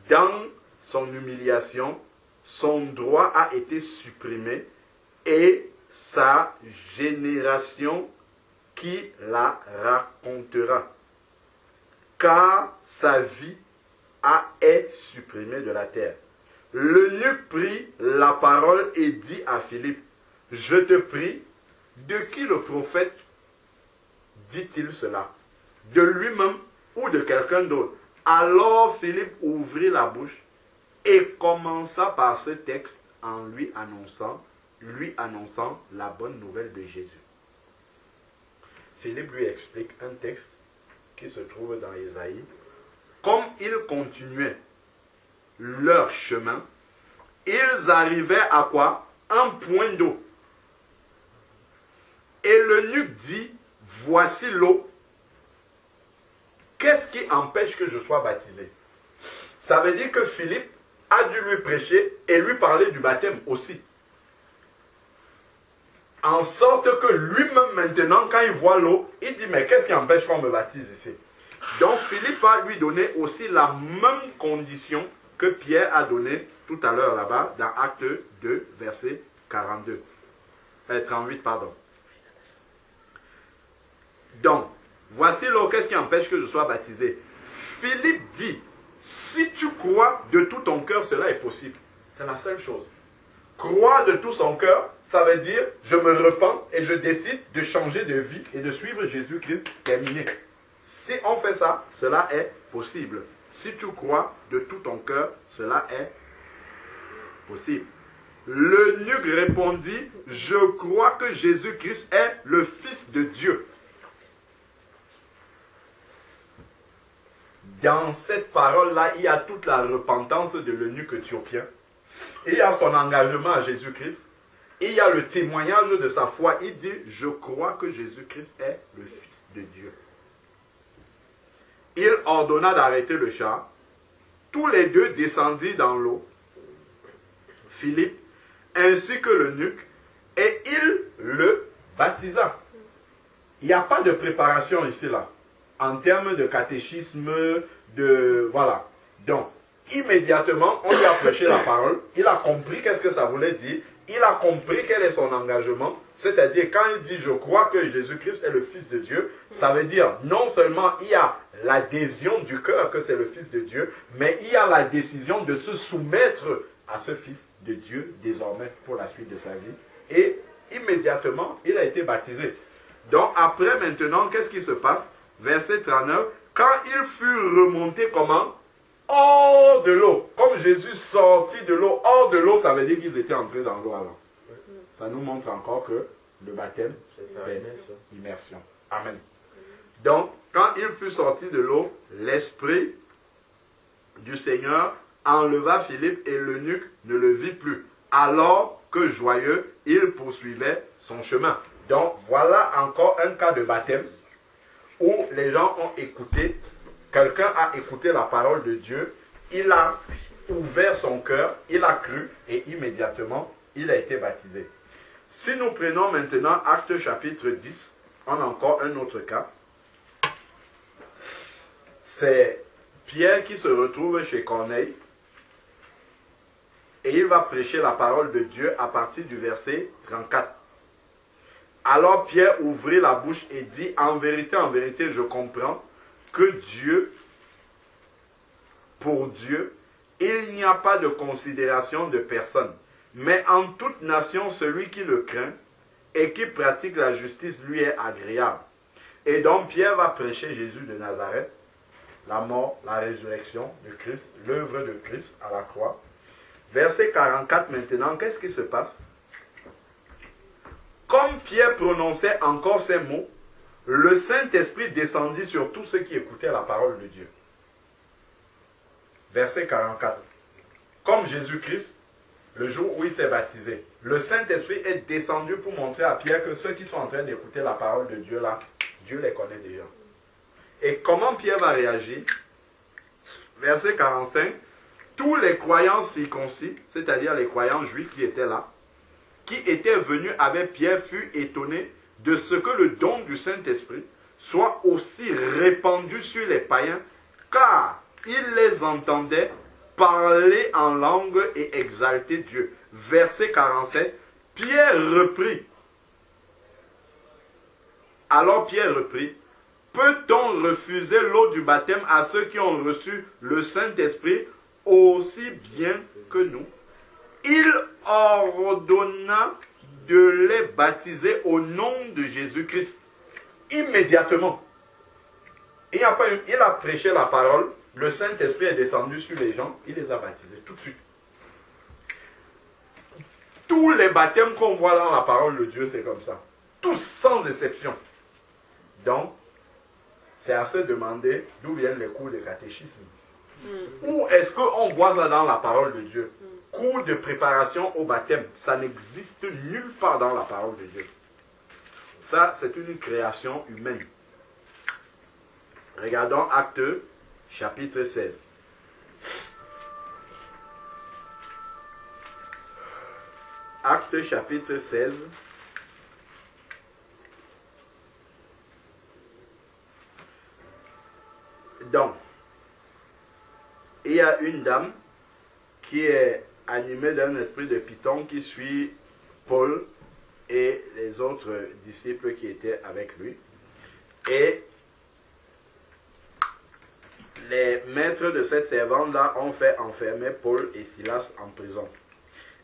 Dans son humiliation, son droit a été supprimé et sa génération qui la racontera. Car sa vie est supprimée de la terre. L'eunuque prit la parole et dit à Philippe, je te prie, de qui le prophète dit-il cela? De lui-même ou de quelqu'un d'autre? Alors Philippe ouvrit la bouche et commença par ce texte en lui annonçant la bonne nouvelle de Jésus. Philippe lui explique un texte qui se trouve dans Ésaïe. Comme ils continuaient leur chemin, ils arrivaient à quoi? Un point d'eau. Et l'eunuque dit, voici l'eau. Qu'est-ce qui empêche que je sois baptisé? Ça veut dire que Philippe a dû lui prêcher et lui parler du baptême aussi. En sorte que lui-même maintenant, quand il voit l'eau, il dit, mais qu'est-ce qui empêche qu'on me baptise ici? Donc Philippe va lui donner aussi la même condition que Pierre a donnée tout à l'heure là-bas, dans Acte 2, verset 38, pardon. Donc, voici l'eau, qu'est-ce qui empêche que je sois baptisé? Philippe dit, si tu crois de tout ton cœur, cela est possible. C'est la seule chose. Croire de tout son cœur, ça veut dire, je me repens et je décide de changer de vie et de suivre Jésus-Christ, terminé. Si on fait ça, cela est possible. Si tu crois de tout ton cœur, cela est possible. L'eunuque répondit, je crois que Jésus-Christ est le Fils de Dieu. Dans cette parole-là, il y a toute la repentance de l'eunuque éthiopien. Il y a son engagement à Jésus-Christ. Il y a le témoignage de sa foi. Il dit, je crois que Jésus-Christ est le Fils de Dieu. Il ordonna d'arrêter le char. Tous les deux descendirent dans l'eau, Philippe, ainsi que l'eunuque, et il le baptisa. Il n'y a pas de préparation ici, là, en termes de catéchisme, voilà. Donc, immédiatement, on lui a prêché la parole, il a compris qu'est-ce que ça voulait dire, il a compris quel est son engagement, c'est-à-dire quand il dit « je crois que Jésus-Christ est le Fils de Dieu », ça veut dire non seulement il y a l'adhésion du cœur que c'est le Fils de Dieu, mais il y a la décision de se soumettre à ce Fils de Dieu désormais pour la suite de sa vie. Et immédiatement, il a été baptisé. Donc après maintenant, qu'est-ce qui se passe? Verset 39, quand il fut remonté comment? Hors de l'eau. Comme Jésus sortit de l'eau, hors de l'eau, ça veut dire qu'ils étaient entrés dans l'eau alors. Ça nous montre encore que le baptême, c'est immersion. Amen. Donc, quand il fut sorti de l'eau, l'Esprit du Seigneur enleva Philippe et l'eunuque ne le vit plus. Alors que joyeux, il poursuivait son chemin. Donc, voilà encore un cas de baptême où les gens ont écouté, quelqu'un a écouté la parole de Dieu, il a ouvert son cœur, il a cru et immédiatement, il a été baptisé. Si nous prenons maintenant Acte chapitre 10, on a encore un autre cas. C'est Pierre qui se retrouve chez Corneille et il va prêcher la parole de Dieu à partir du verset 34. Alors Pierre ouvrit la bouche et dit, en vérité, je comprends que pour Dieu, il n'y a pas de considération de personne, mais en toute nation, celui qui le craint et qui pratique la justice lui est agréable. Et donc Pierre va prêcher Jésus de Nazareth, la mort, la résurrection de Christ, l'œuvre de Christ à la croix. Verset 44 maintenant, qu'est-ce qui se passe? Comme Pierre prononçait encore ces mots, le Saint-Esprit descendit sur tous ceux qui écoutaient la parole de Dieu. Verset 44. Comme Jésus-Christ, le jour où il s'est baptisé, le Saint-Esprit est descendu pour montrer à Pierre que ceux qui sont en train d'écouter la parole de Dieu là, Dieu les connaît déjà. Et comment Pierre va réagir? Verset 45. Tous les croyants circoncis, c'est-à-dire les croyants juifs qui étaient là, qui étaient venus avec Pierre, furent étonnés de ce que le don du Saint-Esprit soit aussi répandu sur les païens, car ils les entendaient parler en langue et exalter Dieu. Verset 47, Pierre reprit. Alors Pierre reprit, peut-on refuser l'eau du baptême à ceux qui ont reçu le Saint-Esprit aussi bien que nous? Il ordonna de les baptiser au nom de Jésus-Christ. Immédiatement. Il a prêché la parole, le Saint-Esprit est descendu sur les gens, il les a baptisés tout de suite. Tous les baptêmes qu'on voit dans la parole de Dieu, c'est comme ça. Tous sans exception. Donc, c'est à se demander d'où viennent les cours de catéchisme. Où est-ce qu'on voit ça dans la parole de Dieu? Cours de préparation au baptême, ça n'existe nulle part dans la parole de Dieu. Ça, c'est une création humaine. Regardons Acte chapitre 16. Acte chapitre 16, Donc, il y a une dame qui est animée d'un esprit de python qui suit Paul et les autres disciples qui étaient avec lui. Et les maîtres de cette servante-là ont fait enfermer Paul et Silas en prison.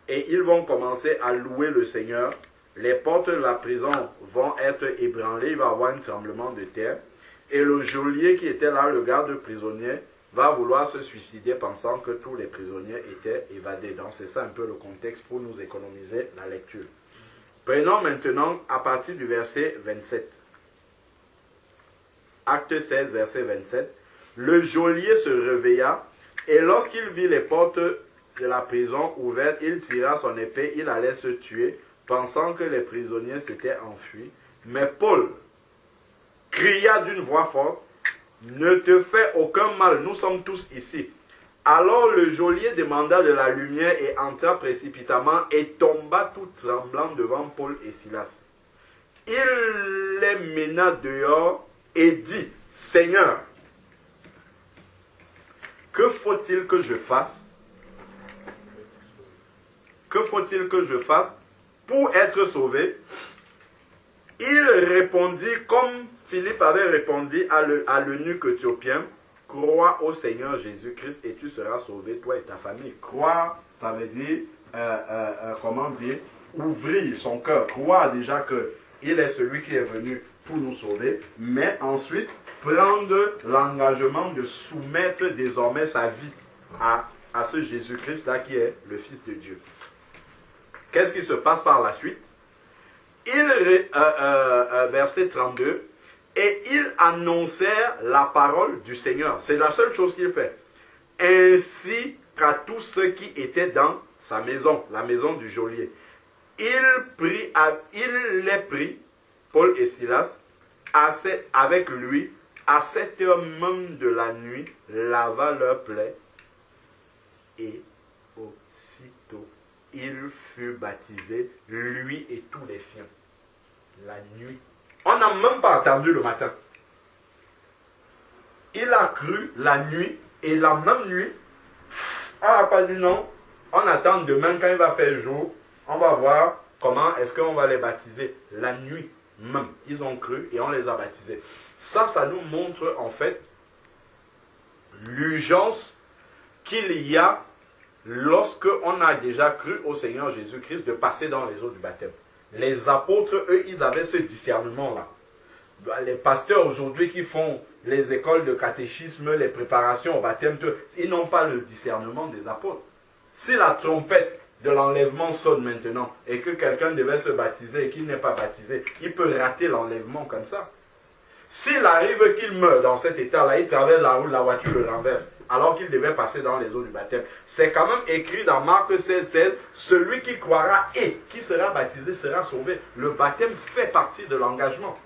Et ils vont commencer à louer le Seigneur. Les portes de la prison vont être ébranlées, il va y avoir un tremblement de terre. Et le geôlier qui était là, le garde prisonnier, va vouloir se suicider pensant que tous les prisonniers étaient évadés. Donc c'est ça un peu le contexte pour nous économiser la lecture. Prenons maintenant à partir du verset 27. Acte 16, verset 27. Le geôlier se réveilla et lorsqu'il vit les portes de la prison ouvertes, il tira son épée, il allait se tuer, pensant que les prisonniers s'étaient enfuis. Mais Paul cria d'une voix forte, « Ne te fais aucun mal, nous sommes tous ici. » Alors le geôlier demanda de la lumière et entra précipitamment et tomba tout tremblant devant Paul et Silas. Il les mena dehors et dit, « Seigneur, que faut-il que je fasse? Que faut-il que je fasse pour être sauvé? » Il répondit comme Philippe avait répondu à l'eunuque éthiopien, « Crois au Seigneur Jésus-Christ et tu seras sauvé, toi et ta famille. » Croire, ça veut dire, comment dire, ouvrir son cœur. Croire déjà qu'il est celui qui est venu pour nous sauver, mais ensuite prendre l'engagement de soumettre désormais sa vie à ce Jésus-Christ-là qui est le Fils de Dieu. Qu'est-ce qui se passe par la suite? Verset 32, et ils annoncèrent la parole du Seigneur. C'est la seule chose qu'il fait. Ainsi qu'à tous ceux qui étaient dans sa maison, la maison du geôlier. Il les prit, Paul et Silas, avec lui, à 7 heures même de la nuit, lava leurs plaies, et aussitôt, il fut baptisé, lui et tous les siens. La nuit. On n'a même pas attendu le matin. Il a cru la nuit, et la même nuit, on n'a pas dit non, on attend demain quand il va faire jour, on va voir comment est-ce qu'on va les baptiser. La nuit même, ils ont cru et on les a baptisés. Ça nous montre en fait l'urgence qu'il y a lorsque on a déjà cru au Seigneur Jésus-Christ de passer dans les eaux du baptême. Les apôtres, eux, ils avaient ce discernement-là. Les pasteurs aujourd'hui qui font les écoles de catéchisme, les préparations au baptême, ils n'ont pas le discernement des apôtres. Si la trompette de l'enlèvement sonne maintenant et que quelqu'un devait se baptiser et qu'il n'est pas baptisé, il peut rater l'enlèvement comme ça. S'il arrive qu'il meurt dans cet état-là, il traverse la route, la voiture le renverse, alors qu'il devait passer dans les eaux du baptême. C'est quand même écrit dans Marc 16, 16, celui qui croira et qui sera baptisé sera sauvé. Le baptême fait partie de l'engagement.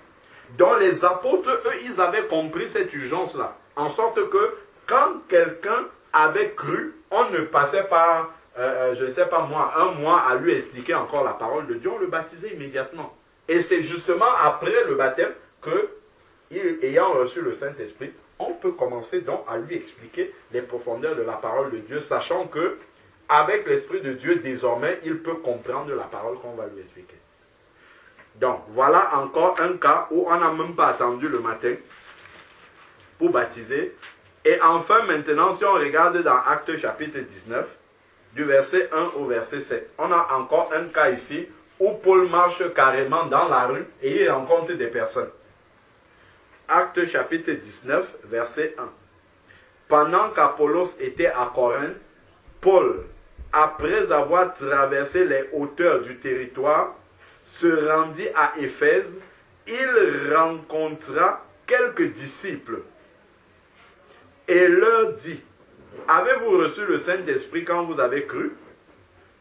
Donc les apôtres, eux, ils avaient compris cette urgence-là. En sorte que quand quelqu'un avait cru, on ne passait pas, je ne sais pas moi, un mois à lui expliquer encore la parole de Dieu, on le baptisait immédiatement. Et c'est justement après le baptême que, ayant reçu le Saint-Esprit, on peut commencer donc à lui expliquer les profondeurs de la parole de Dieu, sachant que avec l'Esprit de Dieu, désormais, il peut comprendre la parole qu'on va lui expliquer. Donc, voilà encore un cas où on n'a même pas attendu le matin pour baptiser. Et enfin, maintenant, si on regarde dans Actes chapitre 19, du verset 1 au verset 7, on a encore un cas ici où Paul marche carrément dans la rue et il rencontre des personnes. Actes chapitre 19, verset 1. Pendant qu'Apollos était à Corinthe, Paul, après avoir traversé les hauteurs du territoire, se rendit à Éphèse. Il rencontra quelques disciples et leur dit, « Avez-vous reçu le Saint-Esprit quand vous avez cru ?»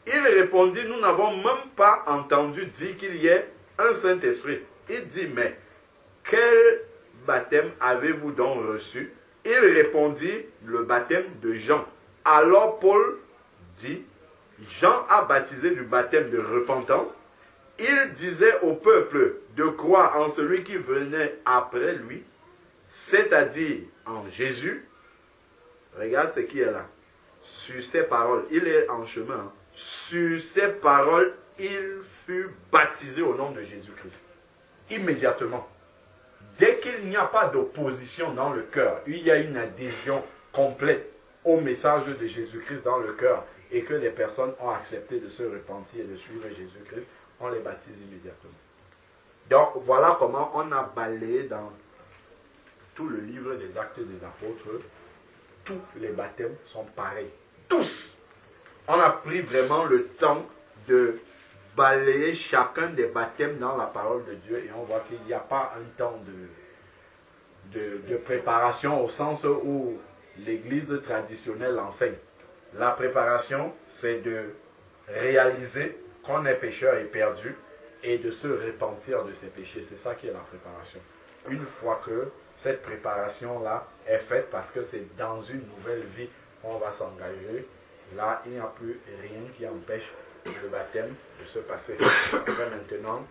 Il répondit, « Nous n'avons même pas entendu dire qu'il y ait un Saint-Esprit. » Il dit, « Mais quel baptême avez-vous donc reçu ?» Il répondit, le baptême de Jean. Alors Paul dit, Jean a baptisé du baptême de repentance. Il disait au peuple de croire en celui qui venait après lui, c'est-à-dire en Jésus, regarde ce qui est là. Sur ces paroles, il est en chemin. Hein. Sur ces paroles, il fut baptisé au nom de Jésus-Christ. Immédiatement. Dès qu'il n'y a pas d'opposition dans le cœur, il y a une adhésion complète au message de Jésus-Christ dans le cœur et que les personnes ont accepté de se repentir et de suivre Jésus-Christ, on les baptise immédiatement. Donc voilà comment on a balayé dans tout le livre des Actes des Apôtres. Tous les baptêmes sont pareils. Tous. On a pris vraiment le temps de balayer chacun des baptêmes dans la parole de Dieu et on voit qu'il n'y a pas un temps de préparation au sens où l'Église traditionnelle enseigne. La préparation, c'est de réaliser qu'on est pécheur et perdu et de se repentir de ses péchés. C'est ça qui est la préparation. Une fois que cette préparation-là est faite, parce que c'est dans une nouvelle vie qu'on va s'engager, là, il n'y a plus rien qui empêche le baptême de se passer. Après, maintenant,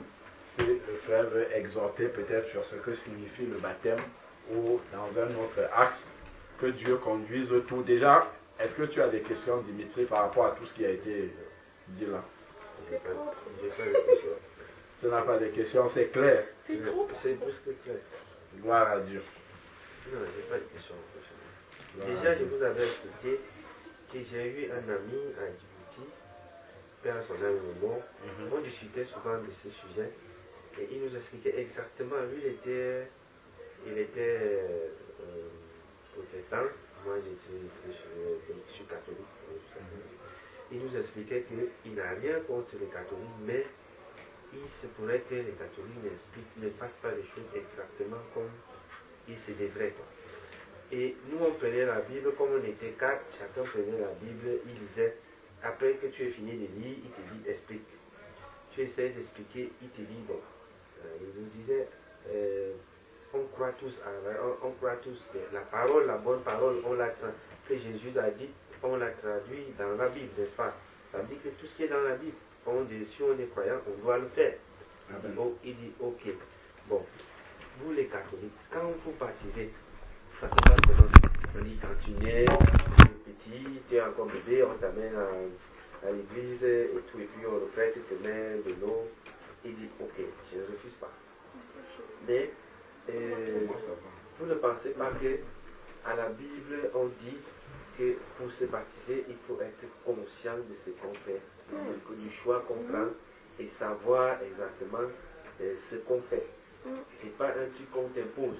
si le frère veut exhorter peut-être sur ce que signifie le baptême ou dans un autre axe, que Dieu conduise tout. Déjà, est-ce que tu as des questions, Dimitri, par rapport à tout ce qui a été dit là? J'ai pas de questions. Tu n'as pas de questions, c'est clair. C'est plus que clair. Gloire à Dieu. Non, j'ai pas de questions. Déjà, je vous avais expliqué que j'ai eu un ami à Djibouti, père son âme au monde. On discutait souvent de ce sujet et il nous expliquait exactement. Lui, il était protestant. Moi, je suis catholique. Il nous expliquait qu'il n'a rien contre les catholiques, mais il se pourrait que les catholiques ne fassent pas les choses exactement comme il se devrait. Et nous, on prenait la Bible, comme on était 4, chacun prenait la Bible, il lisait. Après que tu aies fini de lire, il te dit explique. Tu essaies d'expliquer, il te dit bon. Il nous disait, on croit tous que la parole, la bonne parole, que Jésus a dit, on l'a traduit dans la Bible, n'est-ce pas? Ça veut dire que tout ce qui est dans la Bible, si on est croyant, on doit le faire. Il dit ok. Bon, vous les catholiques, quand vous baptisez, ça se passe comment? On dit quand tu nais, tu es petit, tu es encore bébé, on t'amène à l'église et tout, et puis on le prêtre te met de l'eau. Il dit ok, je ne refuse pas. Mais vous ne pensez pas que à la Bible on dit que pour se baptiser, il faut être conscient de ce qu'on fait, du choix qu'on prend et savoir exactement ce qu'on fait. Ce n'est pas un truc qu'on t'impose.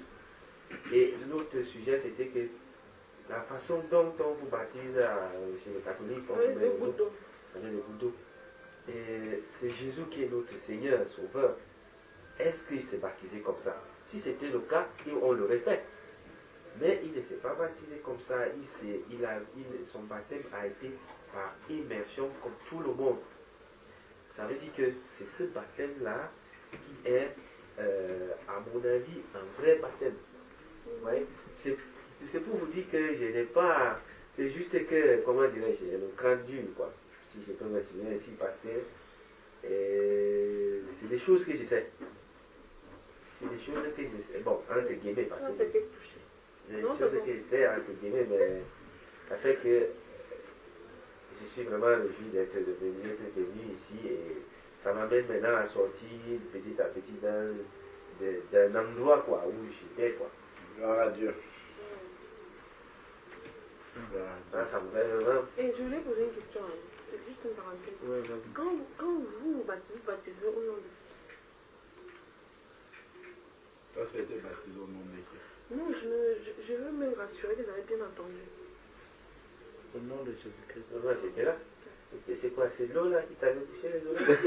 Et l'autre sujet, c'était que la façon dont on vous baptise chez les catholiques, on met le goutte d'eau. Et c'est Jésus qui est notre Seigneur, Sauveur. Est-ce qu'il s'est baptisé comme ça? Si c'était le cas, on l'aurait fait. Mais il ne s'est pas baptisé comme ça. Son baptême a été par immersion comme tout le monde. Ça veut dire que c'est ce baptême-là qui est, à mon avis, un vrai baptême. Ouais. C'est pour vous dire que je n'ai pas... C'est juste que, comment dirais-je, j'ai le crâne dur, quoi. Si je peux m'exprimer ici, parce que c'est des choses que je sais. C'est des choses que je sais. Bon, entre guillemets, parce que... C'est des choses que je sais, entre guillemets, mais ça fait que je suis vraiment réjoui d'être venu ici et ça m'amène maintenant à sortir petit à petit d'un endroit, quoi, où j'étais, quoi. Gloire à Dieu. Ça me fait vraiment. Et je voulais poser une question, c'est juste une parenthèse. Oui, vas-y. Quand vous baptisez au nom de qui? Toi, tu as été baptisé au nom de qui? Non, je veux me rassurer que vous avez bien entendu. Au nom de Jésus-Christ. Moi, j'étais là. Et c'est quoi? C'est l'eau là qui t'avait touché les oreilles?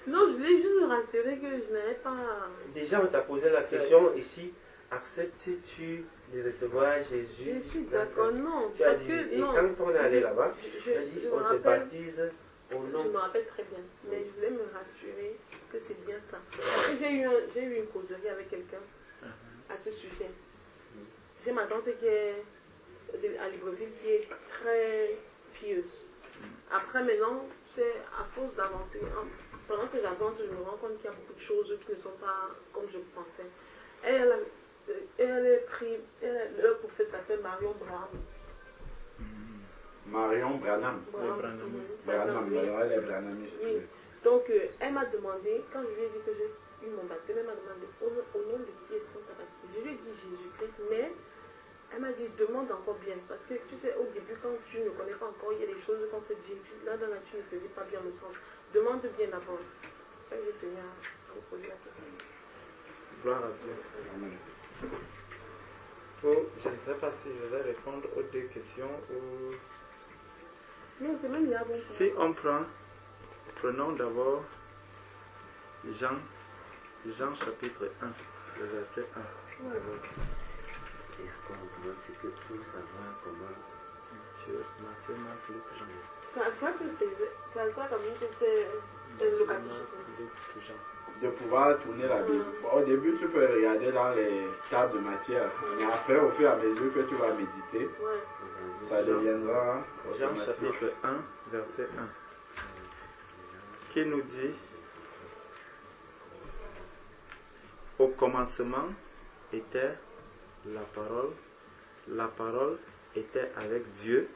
Non, je voulais juste me rassurer que je n'avais pas... Déjà, on t'a posé la question ici. Acceptes-tu de recevoir Jésus? Je suis d'accord, non. Tu as Parce dit, que, et non. quand on est allé là-bas, tu as dit, je on me te rappelle. baptise au Je nom. me rappelle très bien, mais je voulais me rassurer que c'est bien ça. Et j'ai eu une causerie avec quelqu'un à ce sujet. J'ai ma tante qui est à Libreville qui est très pieuse. Après maintenant, c'est à force d'avancer. Pendant que j'avance, je me rends compte qu'il y a beaucoup de choses qui ne sont pas comme je pensais. elle est pris, le prophète s'appelle Marion Branham. Marion Branham. Branham, oui. elle est branhamiste. Oui. Donc, elle m'a demandé, quand je lui ai dit que j'ai eu mon baptême, elle m'a demandé au nom de qui est-ce qu'on t'a baptisé. Je lui ai dit Jésus-Christ, mais elle m'a dit demande encore bien. Parce que tu sais, au début, quand tu ne connais pas encore, il y a des choses qu'on te dit. Là, dans la tu ne saisis pas bien le sens. Demande bien d'abord. C'est ça que j'ai tenu à vous poser la question. Gloire à Dieu. Oh, je ne sais pas si je vais répondre aux deux questions ou... Non, c'est même là. Bon, Si on prenons d'abord Jean chapitre 1, le verset 1. ouais. Et comment c'est que pour savoir comment. Matthieu, Marc, Luc, Jean. Ça se voit que c'est ça comme une c'est le catéchisme. Luc, Jean. De pouvoir tourner la Bible. Au début, tu peux regarder dans les tables de matière. Mais après, au fur et à mesure que tu vas méditer, Ouais. ça deviendra Jean automatique. chapitre 1, verset 1. Qui nous dit: au commencement était la parole était avec Dieu,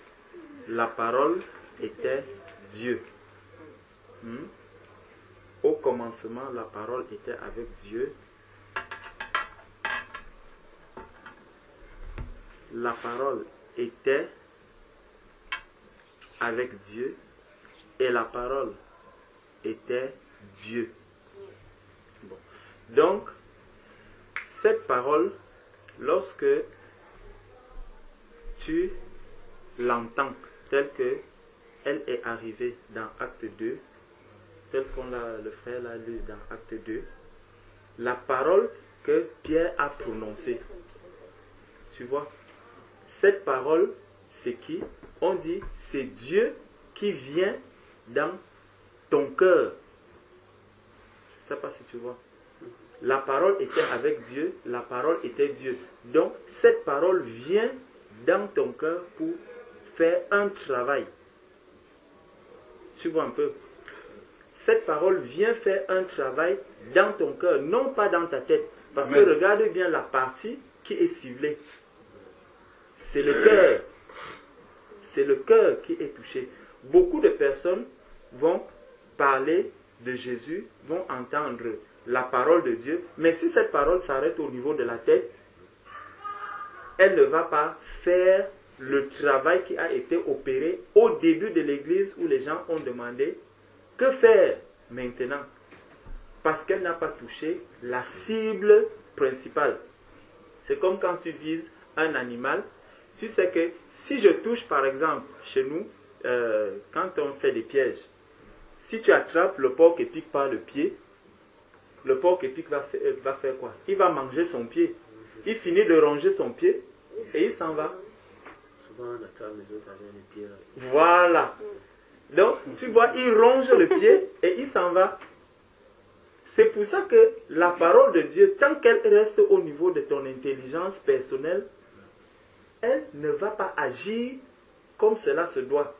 la parole était Dieu. Au commencement, la parole était avec Dieu. La parole était avec Dieu et la parole était Dieu. Bon. Donc, cette parole, lorsque tu l'entends telle que elle est arrivée dans Acte 2, tel qu'on le frère l'a lu dans Acte 2, la parole que Pierre a prononcée, tu vois, cette parole, c'est qui? On dit, c'est Dieu qui vient dans ton cœur. Je ne sais pas si tu vois. La parole était avec Dieu, la parole était Dieu. Donc, cette parole vient dans ton cœur pour faire un travail. Tu vois un peu? Cette parole vient faire un travail dans ton cœur, non pas dans ta tête. Parce Amen. que regarde bien la partie qui est ciblée. C'est le cœur. C'est le cœur qui est touché. Beaucoup de personnes vont parler de Jésus, vont entendre la parole de Dieu, mais si cette parole s'arrête au niveau de la tête, elle ne va pas faire le travail qui a été opéré au début de l'église où les gens ont demandé que faire maintenant, parce qu'elle n'a pas touché la cible principale. C'est comme quand tu vises un animal. Tu sais que si je touche, par exemple, chez nous, quand on fait des pièges, si tu attrapes le porc-épic par le pied, le porc-épic va faire quoi? Il va manger son pied. Il finit de ronger son pied et il s'en va. Souvent, on attrape les autres avec les pieds. Voilà. Donc, tu vois, il ronge le pied et il s'en va. C'est pour ça que la parole de Dieu, tant qu'elle reste au niveau de ton intelligence personnelle, elle ne va pas agir comme cela se doit.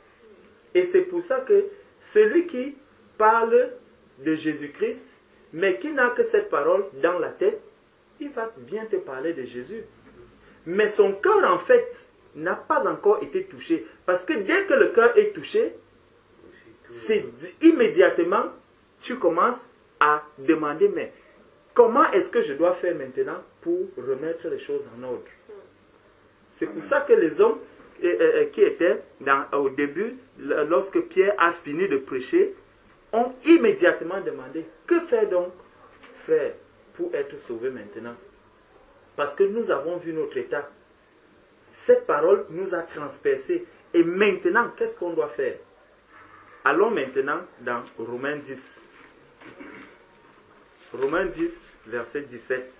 Et c'est pour ça que celui qui parle de Jésus-Christ, mais qui n'a que cette parole dans la tête, il va bien te parler de Jésus. Mais son cœur, en fait, n'a pas encore été touché. Parce que dès que le cœur est touché, c'est immédiatement, tu commences à demander, mais comment est-ce que je dois faire maintenant pour remettre les choses en ordre? C'est pour ça que les hommes qui étaient au début, lorsque Pierre a fini de prêcher, ont immédiatement demandé, que faire donc, frère, pour être sauvé maintenant? Parce que nous avons vu notre état. Cette parole nous a transpercés. Et maintenant, qu'est-ce qu'on doit faire? Allons maintenant dans Romains 10. Romains 10, verset 17.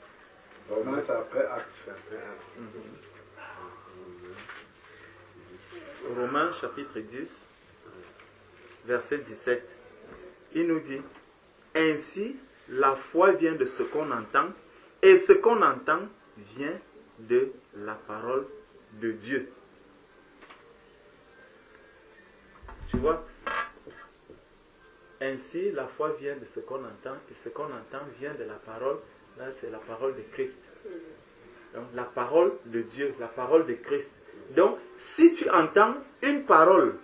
Romains, c'est après Acte. Romains chapitre 10, verset 17. Il nous dit, ainsi la foi vient de ce qu'on entend, et ce qu'on entend vient de la parole de Dieu. Tu vois? Ainsi la foi vient de ce qu'on entend, et ce qu'on entend vient de la parole. Là, c'est la parole de Christ. Donc, la parole de Dieu, la parole de Christ. Donc, si tu entends une parole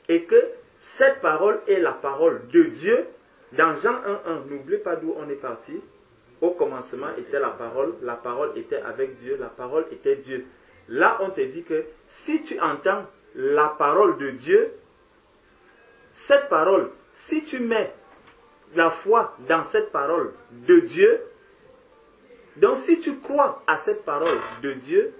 et que cette parole est la parole de Dieu, dans Jean 1:1, n'oublie pas d'où on est parti. Au commencement était la parole était avec Dieu, la parole était Dieu. Là, on te dit que si tu entends la parole de Dieu, cette parole, si tu mets la foi dans cette parole de Dieu, donc si tu crois à cette parole de Dieu,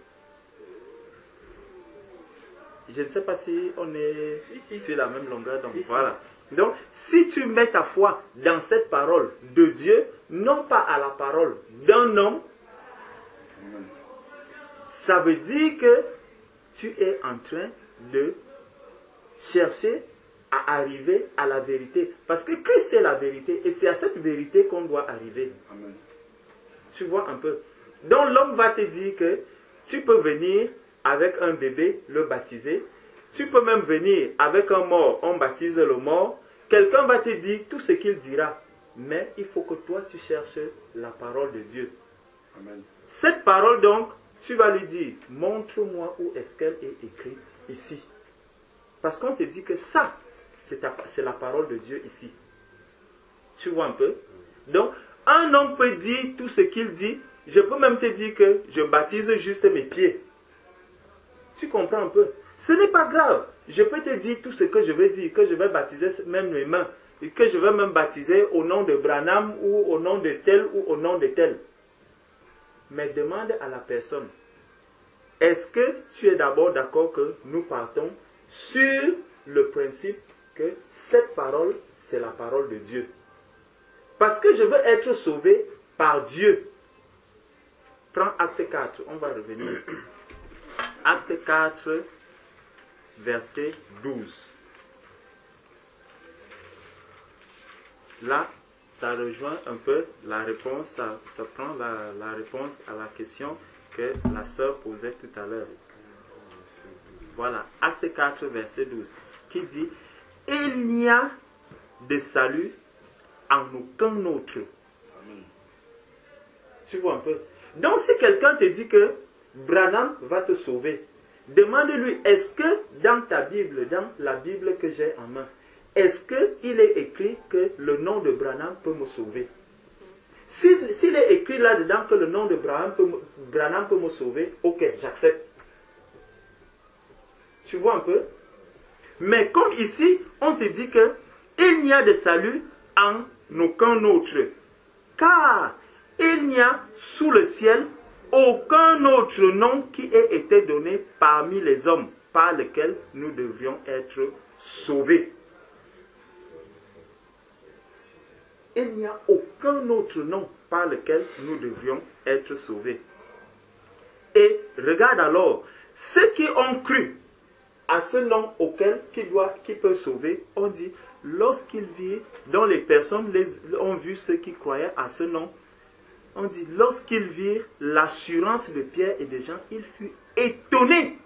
je ne sais pas si on est sur la même longueur d'onde. Voilà. Donc, si tu mets ta foi dans cette parole de Dieu, non pas à la parole d'un homme, ça veut dire que tu es en train de chercher à arriver à la vérité. Parce que Christ est la vérité et c'est à cette vérité qu'on doit arriver. Amen. Tu vois un peu. Donc l'homme va te dire que tu peux venir avec un bébé, le baptiser. Tu peux même venir avec un mort, on baptise le mort. Quelqu'un va te dire tout ce qu'il dira. Mais il faut que toi tu cherches la parole de Dieu. Amen. Cette parole donc, tu vas lui dire, montre-moi où est-ce qu'elle est écrite ici. Parce qu'on te dit que ça, c'est la parole de Dieu ici. Tu vois un peu? Donc, un homme peut dire tout ce qu'il dit. Je peux même te dire que je baptise juste mes pieds. Tu comprends un peu? Ce n'est pas grave. Je peux te dire tout ce que je veux dire, que je vais baptiser même mes mains, et que je vais même baptiser au nom de Branham ou au nom de tel ou au nom de tel. Mais demande à la personne, est-ce que tu es d'abord d'accord que nous partons sur le principe que cette parole, c'est la parole de Dieu? Parce que je veux être sauvé par Dieu. Prends Acte 4, on va revenir. Acte 4, verset 12. Là, ça rejoint un peu la réponse, ça prend la réponse à la question que la sœur posait tout à l'heure. Voilà, Acte 4, verset 12, qui dit « Il n'y a de salut en aucun autre. » Tu vois un peu? Donc si quelqu'un te dit que Branham va te sauver, demande-lui, est-ce que dans ta Bible, dans la Bible que j'ai en main, est-ce qu'il est écrit que le nom de Branham peut me sauver? S'il est écrit là-dedans que le nom de Branham peut me sauver, ok, j'accepte. Tu vois un peu? Mais comme ici, on te dit que il n'y a de salut en aucun autre. Car il n'y a sous le ciel aucun autre nom qui ait été donné parmi les hommes par lequel nous devrions être sauvés. Il n'y a aucun autre nom par lequel nous devrions être sauvés. Et regarde alors, ceux qui ont cru à ce nom auquel qui peut sauver, on dit, lorsqu'ils virent, dont les personnes ont vu ceux qui croyaient à ce nom, on dit, lorsqu'ils virent l'assurance de Pierre et de Jean, ils furent étonnés,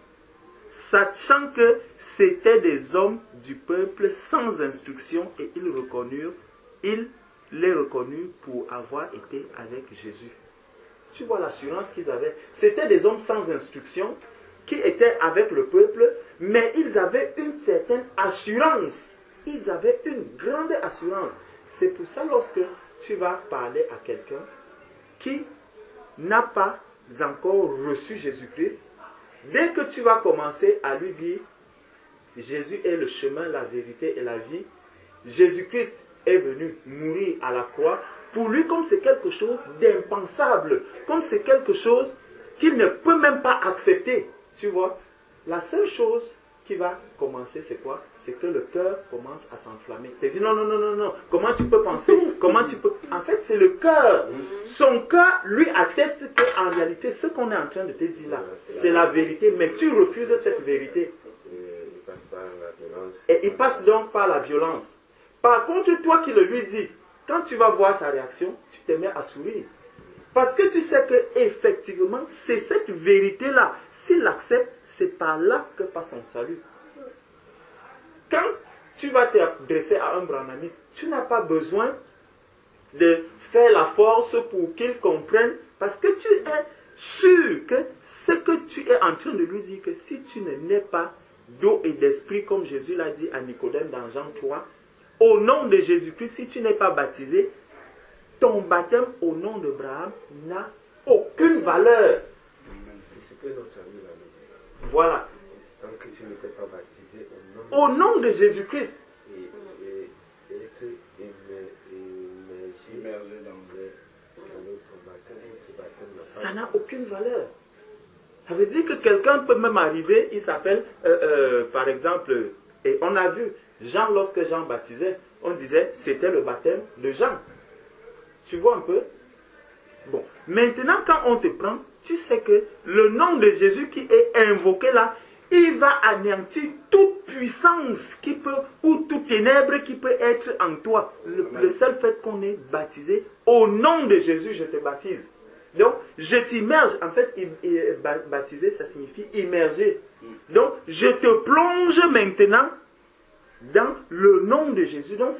sachant que c'étaient des hommes du peuple sans instruction, et ils les reconnurent pour avoir été avec Jésus. Tu vois l'assurance qu'ils avaient. C'était des hommes sans instruction qui étaient avec le peuple, mais ils avaient une certaine assurance. Ils avaient une grande assurance. C'est pour ça, lorsque tu vas parler à quelqu'un qui n'a pas encore reçu Jésus-Christ, dès que tu vas commencer à lui dire Jésus est le chemin, la vérité et la vie, Jésus-Christ est venu mourir à la croix, pour lui, comme c'est quelque chose d'impensable, comme c'est quelque chose qu'il ne peut même pas accepter, tu vois, la seule chose qui va commencer, c'est quoi? C'est que le cœur commence à s'enflammer. Tu dis non, non, non, non, non, comment tu peux penser? Comment tu peux... En fait, c'est le cœur. Son cœur lui atteste qu'en réalité, ce qu'on est en train de te dire là, c'est la vérité, mais tu refuses cette vérité. Et il passe donc par la violence. Par contre, toi qui le lui dis, quand tu vas voir sa réaction, tu te mets à sourire. Parce que tu sais que effectivement, c'est cette vérité-là. S'il l'accepte, c'est par là que passe son salut. Quand tu vas t'adresser à un branhamiste, tu n'as pas besoin de faire la force pour qu'il comprenne Parce que tu es sûr que ce que tu es en train de lui dire, que si tu ne nais pas d'eau et d'esprit, comme Jésus l'a dit à Nicodème dans Jean 3, au nom de Jésus-Christ, si tu n'es pas baptisé, ton baptême au nom d'Abraham n'a aucune valeur. C'est ce que notre ami l'a dit. Voilà. Tant que tu n'étais pas baptisé Au nom de Jésus-Christ. Et être immergé dans notre baptême, Ça n'a aucune valeur. Ça veut dire que quelqu'un peut même arriver, il s'appelle, par exemple, et on a vu, Jean, lorsque Jean baptisait, on disait, c'était le baptême de Jean. Tu vois un peu? Bon, maintenant quand on te prend, tu sais que le nom de Jésus qui est invoqué là, il va anéantir toute puissance qui peut, ou toute ténèbre qui peut être en toi. Le seul fait qu'on est baptisé, au nom de Jésus, je te baptise. Donc, je t'immerge. En fait, baptiser, ça signifie immerger. Donc, je te plonge maintenant dans le nom de Jésus. Donc,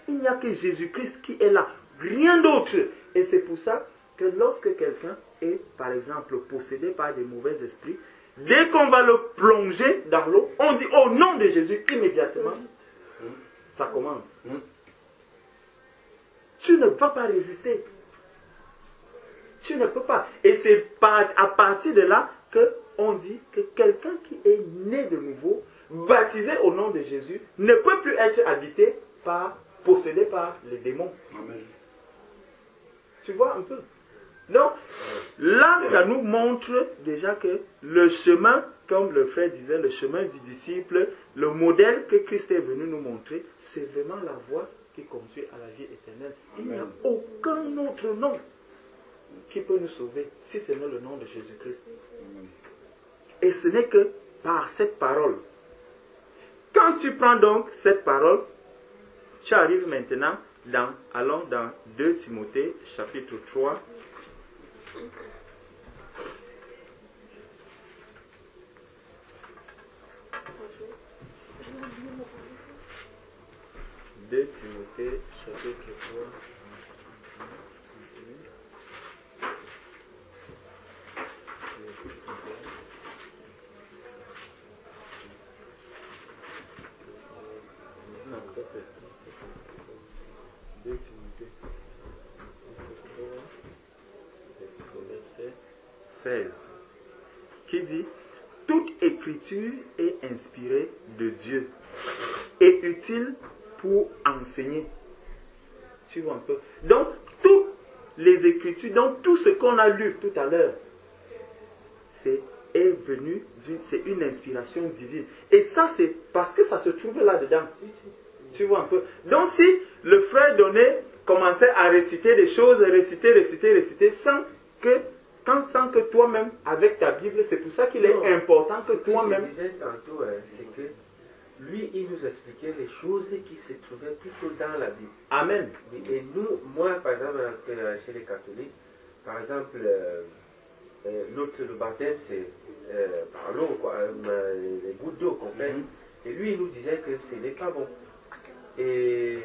il n'y a que Jésus-Christ qui est là. Rien d'autre. Et c'est pour ça que lorsque quelqu'un est, par exemple, possédé par des mauvais esprits, dès qu'on va le plonger dans l'eau, on dit au nom de Jésus, immédiatement, ça commence. Tu ne vas pas résister. Tu ne peux pas. Et c'est à partir de là qu'on dit que quelqu'un qui est né de nouveau, baptisé au nom de Jésus, ne peut plus être habité possédé par les démons. Amen. Tu vois un peu? Donc, là, ça nous montre déjà que le chemin, comme le frère disait, le chemin du disciple, le modèle que Christ est venu nous montrer, c'est vraiment la voie qui conduit à la vie éternelle. Il n'y a aucun autre nom qui peut nous sauver, si ce n'est le nom de Jésus-Christ. Et ce n'est que par cette parole. Quand tu prends donc cette parole, tu arrives maintenant allons dans 2 Timothée, chapitre 3. Timothée, chapitre 3. Non, ça c'est 2 Timothée, verset 16, qui dit: toute écriture est inspirée de Dieu et utile pour enseigner. Tu vois un peu. Donc, toutes les écritures, donc tout ce qu'on a lu tout à l'heure, c'est une inspiration divine. Et ça, c'est parce que ça se trouve là-dedans. Tu vois un peu. Donc, si le frère donné commençait à réciter des choses, réciter, sans que toi-même, avec ta Bible, c'est pour ça qu'il est important que toi-même... Ce que je disais tantôt, c'est que lui, il nous expliquait les choses qui se trouvaient plutôt dans la Bible. Amen. Et nous, moi, par exemple, chez les catholiques, par exemple, le baptême, c'est par l'eau, les gouttes d'eau qu'on fait. Et lui, il nous disait que ce n'est pas bon. Et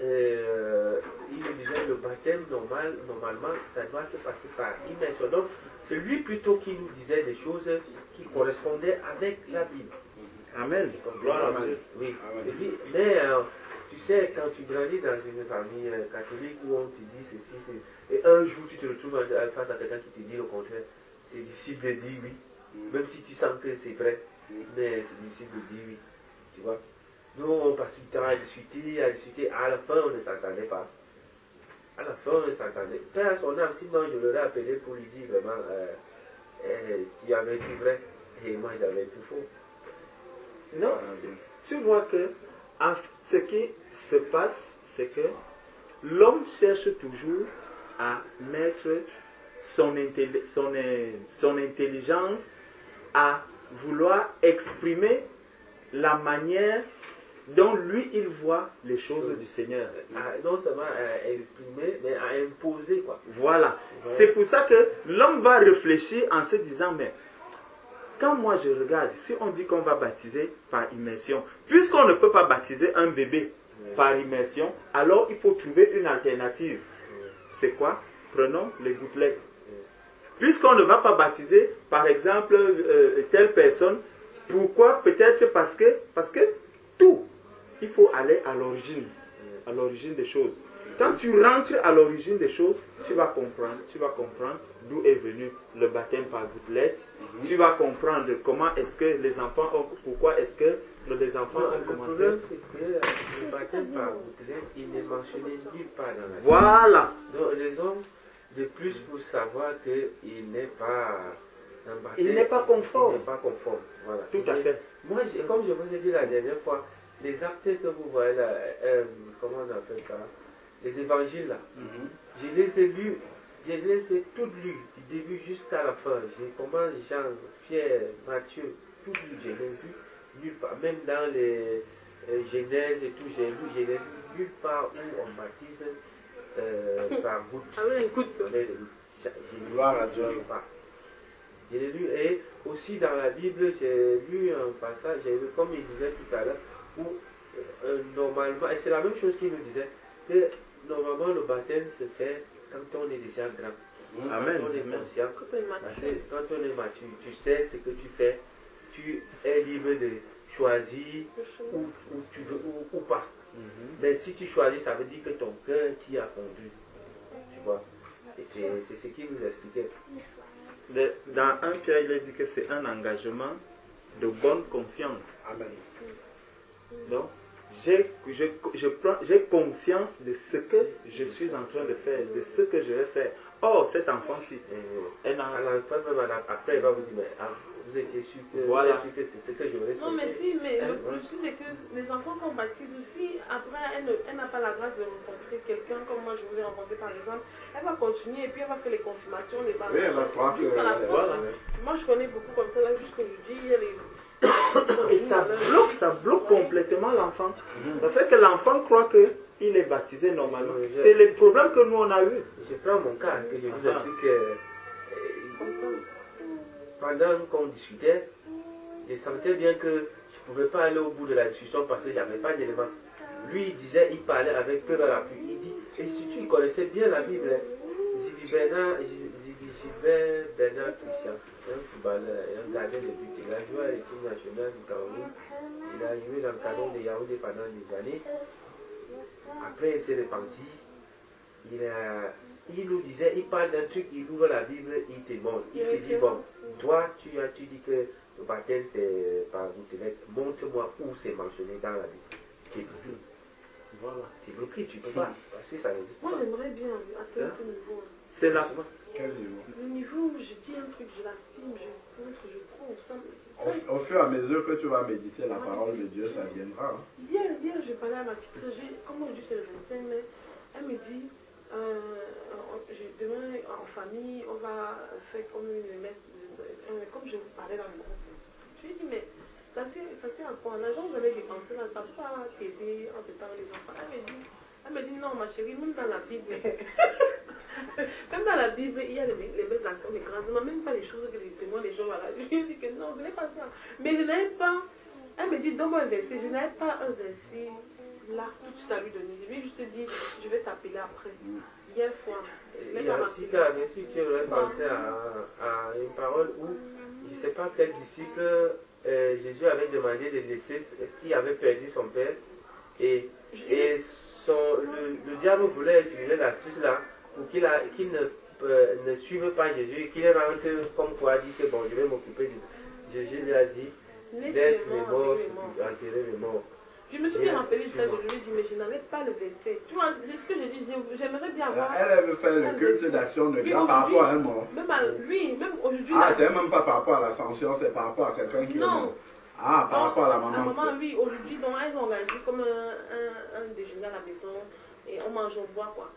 il nous disait le baptême, normalement, ça doit se passer par immersion. Donc, c'est lui plutôt qui nous disait des choses qui correspondaient avec la Bible. Amen. Gloire à Dieu. Oui. Mais tu sais, quand tu grandis dans une famille catholique où on te dit ceci, et un jour tu te retrouves face à quelqu'un qui te dit le contraire, c'est difficile de dire oui. Même si tu sens que c'est vrai, mais c'est difficile de dire oui. Tu vois? Nous, on passe du temps à discuter, à la fin, on ne s'entendait pas. À la fin, on ne s'entendait pas. Père, son âme, sinon je l'aurais appelé pour lui dire vraiment, tu avais tout vrai, et moi j'avais tout faux. Non, tu vois que ce qui se passe, c'est que l'homme cherche toujours à mettre son intelligence à vouloir exprimer la manière dont lui, il voit les choses du Seigneur. Non seulement à exprimer, mais à imposer, quoi. Voilà. C'est pour ça que l'homme va réfléchir en se disant, mais quand moi je regarde, si on dit qu'on va baptiser par immersion, puisqu'on ne peut pas baptiser un bébé par immersion, alors il faut trouver une alternative. C'est quoi? prenons les gouttelettes. Puisqu'on ne va pas baptiser, par exemple, telle personne, pourquoi? Peut-être parce que tout, il faut aller à l'origine des choses. Quand tu rentres à l'origine des choses, tu vas comprendre d'où est venu le baptême par gouttelette. Tu vas comprendre comment est-ce que les enfants pourquoi est-ce que les enfants ont commencé. Le problème, c'est que le baptême par gouttelette, il n'est mentionné nulle part dans la Bible. Voilà. Donc les hommes, de plus pour savoir qu'il n'est pas un baptême. Il n'est pas conforme. Il n'est pas conforme. Voilà. Tout à fait. Moi, comme je vous ai dit la dernière fois, les actes que vous voyez là, comment on appelle ça? Les évangiles là, je les ai lus, je les ai toutes lues, du début jusqu'à la fin. J'ai commencé Jean, Pierre, Matthieu, toutes lues, je les ai lues nulle part. Même dans les Genèse et tout, j'ai les lu nulle part où on baptise par goutte. Ah oui, une goutte. Gloire à Dieu. Je l'ai lu, et aussi dans la Bible, j'ai lu un passage, comme il disait tout à l'heure, où normalement, et c'est la même chose qu'il nous disait, que normalement le baptême se fait quand on est déjà grand. Amen. Quand on est conscient, Quand on est mature. quand on est mature, tu sais ce que tu fais, tu es libre de choisir où tu veux ou pas. Mais si tu choisis, ça veut dire que ton cœur t'y a conduit. Tu vois. Et c'est ce qu'il nous expliquait. Dans 1 Pierre, il est dit que c'est un engagement de bonne conscience. Amen. Donc, j'ai conscience de ce que je suis en train de faire, de ce que je vais faire. Or, cet enfant-ci, elle n'a... Après, elle va vous dire, mais vous étiez sûr que, Voilà. c'est ce que je voulais Non, mais si, mais Hein? le souci c'est que les enfants qu'on baptise aussi, après elle n'a pas la grâce de rencontrer quelqu'un comme moi je vous ai rencontré par exemple, elle va continuer et puis elle va faire les confirmations, les barrages. Oui, elle va croire que... Jusqu'à la fin. Voilà. Moi je connais beaucoup comme ça, là, jusqu'aujourd'hui, il y a les... Et ça bloque complètement l'enfant. Ça fait que l'enfant croit qu'il est baptisé normalement. C'est le problème que nous on a eu. Je prends mon cas, que je vous explique. Pendant qu'on discutait, je sentais bien que je ne pouvais pas aller au bout de la discussion parce que je n'avais pas d'éléments. Lui, il disait, il parlait avec peu à l'appui. Il dit, et si tu connaissais bien la Bible, Gilbert Bernard Christian, un footballeur, un gardien de but, il a joué à l'équipe nationale du Cameroun, il a joué dans le canon de Yaoundé pendant des années. Après, il s'est repenti. Il nous disait, il parle d'un truc, il ouvre la Bible, il te montre. Il te dit, bon, toi, tu dis que le baptême c'est par gouttelette. Montre-moi où c'est mentionné dans la Bible. Tu es bloqué. Voilà. Tu es bloqué, tu ne peux pas. Parce que ça n'existe pas. Moi j'aimerais bien atteindre ce niveau. C'est là. Quel niveau? Le niveau où je dis un truc, je l'affirme, je montre, je prends ça. Au fur et à mesure que tu vas méditer la parole de Dieu, ça viendra. Hein. Hier, je parlais à ma petite soeur, comme aujourd'hui c'est le 25 mai, elle me dit, demain en famille, on va faire comme une messe, comme je vous parlais dans le groupe. Je lui ai dit, mais ça sert à quoi? L'argent, vous allez dépenser là, ça ne peut pas t'aider en te parlant les enfants. Elle me dit, non ma chérie, même dans la Bible, même dans la Bible, il y a les belles actions, les grâces, même pas les choses que les témoins, les gens, voilà. Je lui ai dit que non, ce n'est pas ça. Mais je n'avais pas, elle me dit, donne-moi un verset, je n'avais pas un verset là, tout de suite à lui donner. Je lui ai juste dit, je vais t'appeler après. Hier soir. Il y a aussi qu'à tu aurais pensé à une parole où, je ne sais pas quel disciple, Jésus avait demandé de laisser, qui avait perdu son père, et le diable voulait utiliser l'astuce là pour qu'il ne suive pas Jésus et qu'il rentre comme quoi dit que bon, je vais m'occuper de Jésus lui a dit, laisse les morts enterrer les morts. Je me suis bien rappelé de ça, je lui ai dit, mais je n'avais pas le verset. Tu vois, c'est ce que j'ai dit, j'aimerais bien avoir. Elle veut faire le culte d'action de grâce par rapport à un mort. Même à lui, même aujourd'hui. Ah, c'est même pas par rapport à l'ascension, c'est par rapport à quelqu'un qui est mort. Ah, par rapport à la maman. La maman, oui, aujourd'hui, donc elles ont organisé comme un déjeuner à la maison et on mange, on boit quoi.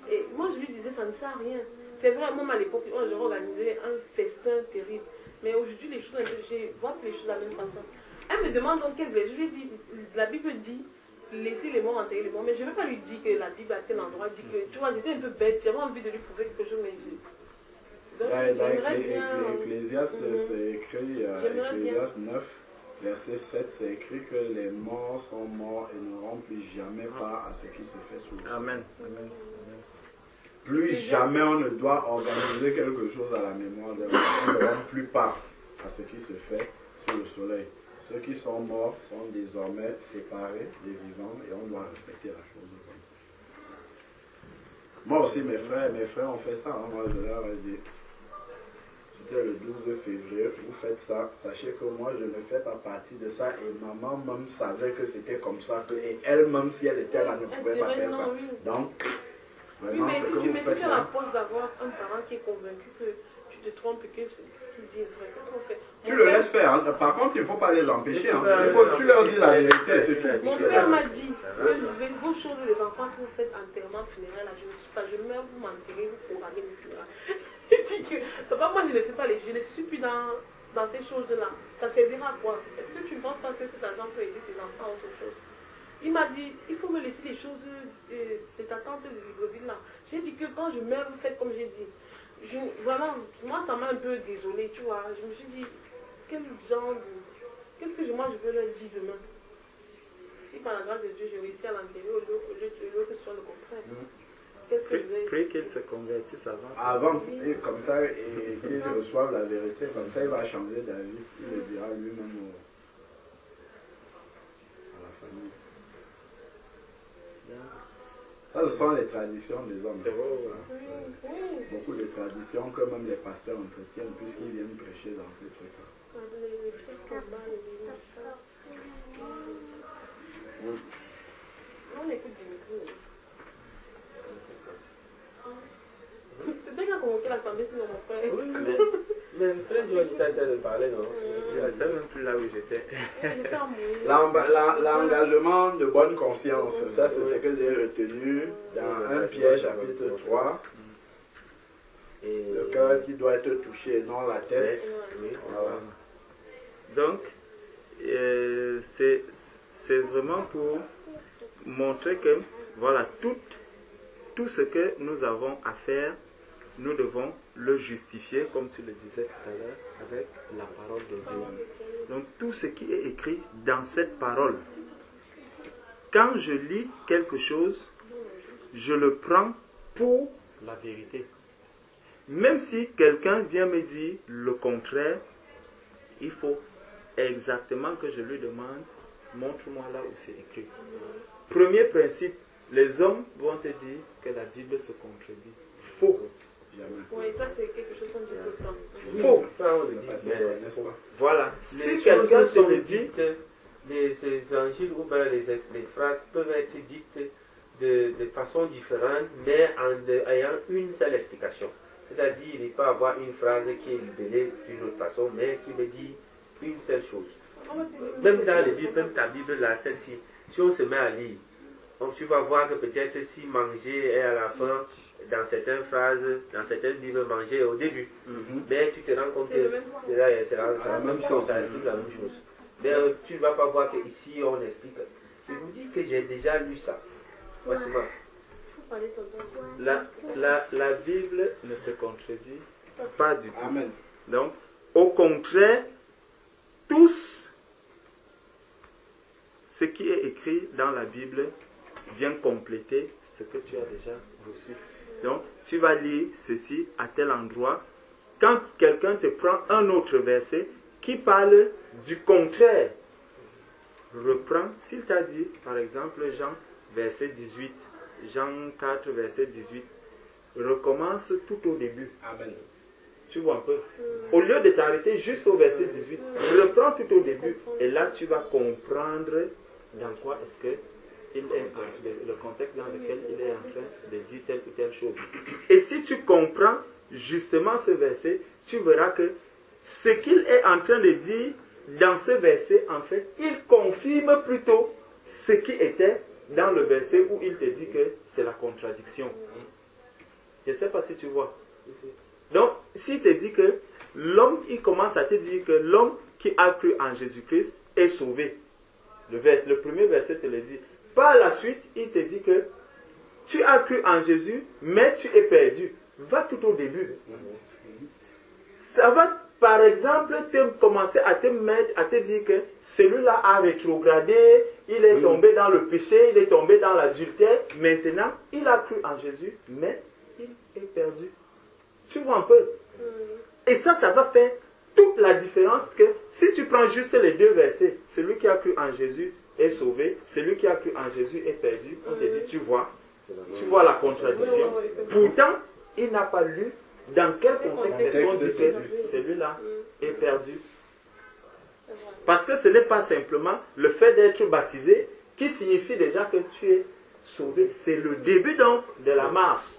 Et moi, je lui disais, ça ne sert à rien. C'est vrai, même à l'époque, j'aurais organisé un festin terrible. Mais aujourd'hui, les choses, je vois les choses de la même façon. Elle me demande donc quel verset. Je lui dis, la Bible dit, laissez les morts enterrer les morts. Mais je ne vais pas lui dire que la Bible à tel endroit dit que, tu vois, j'étais un peu bête, j'avais envie de lui prouver quelque chose, mais donc j'aimerais bien. Ecclésiaste, c'est écrit, Ecclésiaste 9, verset 7, c'est écrit que les morts sont morts et ne n'auront plus jamais part à ce qui se fait sous le Amen. Amen. Plus jamais on ne doit organiser quelque chose à la mémoire de qui ne rend plus part à ce qui se fait sur le soleil. Ceux qui sont morts sont désormais séparés des vivants et on doit respecter la chose comme ça. Moi aussi, mes frères ont fait ça. Hein. Moi, je leur ai dit, c'était le 12 février, vous faites ça. Sachez que moi, je ne fais pas partie de ça et maman même savait que c'était comme ça. Et elle-même, si elle était là, ne pouvait pas faire ça. Donc, oui, mais si tu as la force d'avoir un parent qui est convaincu que tu te trompes et que ce qu'il dit est vrai, qu'est-ce qu'on fait? Tu le laisses faire. Hein. Par contre, il ne faut pas les empêcher. Hein. Il faut que tu leur dis la vérité. C'est tout. Mon père m'a dit que vos choses, les enfants que vous faites enterrement funéraire, là, je ne suis pas, je meurs, vous m'enterrez, vous programmez mes funérailles. Il dit que, papa, moi je ne fais pas je ne suis plus dans ces choses-là. Ça servira à quoi? Est-ce que tu ne penses pas que cet argent peut aider tes enfants à autre chose? Il m'a dit, il faut me laisser les choses de ta tante de Libreville là. J'ai dit que quand je meurs, vous faites comme j'ai dit. Voilà, moi ça m'a un peu désolée, tu vois. Je me suis dit, quel genre de... Qu'est-ce que moi je peux leur dire demain? Si par la grâce de Dieu, j'ai réussi à l'enterrer au lieu que ce soit le contraire. Qu'est-ce que je vais... Prie qu'il se convertisse avant. Avant, et comme ça, et qu'il reçoive la vérité, comme ça il va changer d'avis. Il le dira lui-même à la famille. Ça, ce sont les traditions des hommes. Beaucoup de traditions que même les pasteurs entretiennent puisqu'ils viennent prêcher dans ces trucs-là. On écoute Dimitri. C'est bien qu'on a convoqué l'assemblée sur mon frère. Oui, mais frère Joël, tu as de parler, non? Je ne sais même plus là où j'étais. L'engagement de bonne conscience, ça c'est ce que j'ai retenu dans 1 Pierre chapitre 3. Et le cœur qui doit être touché, non la tête. Oui. Voilà. Donc, c'est vraiment pour montrer que, voilà, tout ce que nous avons à faire, nous devons le justifier, comme tu le disais tout à l'heure, avec la parole de Dieu. Donc, tout ce qui est écrit dans cette parole, quand je lis quelque chose, je le prends pour la vérité. Même si quelqu'un vient me dire le contraire, il faut exactement que je lui demande, montre-moi là où c'est écrit. Premier principe, les hommes vont te dire que la Bible se contredit. Faux. Oui, ça c'est quelque chose qu'on dit tout le temps. Faux. Ça, on le dit, mais c'est pas. Voilà. Les Si quelqu'un te le dit, les évangiles ou bien les phrases peuvent être dites de façon différente, mais en ayant une seule explication. C'est-à-dire, il peut avoir une phrase qui est libellée d'une autre façon, mais qui veut dire une seule chose. Même dans les Bibles, même ta Bible, là, celle-ci, si on se met à lire, tu vas voir que peut-être si manger est à la fin, dans certaines phrases, dans certaines Bibles, manger est au début. Mais tu te rends compte que c'est la même chose, ça explique la même chose. Mais tu ne vas pas voir qu'ici on explique. Je vous dis que j'ai déjà lu ça. Facilement. la Bible ne se contredit pas du tout. Amen. Donc, au contraire, tous ce qui est écrit dans la Bible vient compléter ce que tu as déjà reçu. Donc, tu vas lire ceci à tel endroit. Quand quelqu'un te prend un autre verset qui parle du contraire, reprends, s'il t'a dit, par exemple, Jean, verset 18, Jean 4, verset 18, recommence tout au début. Amen. Tu vois un peu. Au lieu de t'arrêter juste au verset 18, reprends tout au début. Et là, tu vas comprendre dans quoi est-ce que il est, le contexte dans lequel il est en train de dire telle ou telle chose. Et si tu comprends justement ce verset, tu verras que ce qu'il est en train de dire dans ce verset, en fait, il confirme plutôt ce qui était dans le verset où il te dit que c'est la contradiction. Je ne sais pas si tu vois. Donc, s'il te dit que l'homme, il commence à te dire que l'homme qui a cru en Jésus-Christ est sauvé. Le premier verset te le dit. Par la suite, il te dit que tu as cru en Jésus, mais tu es perdu. Va tout au début. Ça va, par exemple, commencer à te mettre, à te dire que celui-là a rétrogradé, il est tombé dans le péché, il est tombé dans l'adultère. Maintenant, il a cru en Jésus, mais il est perdu. Tu vois un peu? Et ça va faire toute la différence que si tu prends juste les deux versets, celui qui a cru en Jésus est sauvé, celui qui a cru en Jésus est perdu, on te dit, tu vois la contradiction. Pourtant, il n'a pas lu dans quel contexte est-ce qu'on dit que celui-là est perdu. Parce que ce n'est pas simplement le fait d'être baptisé qui signifie déjà que tu es sauvé. C'est le début donc de la marche.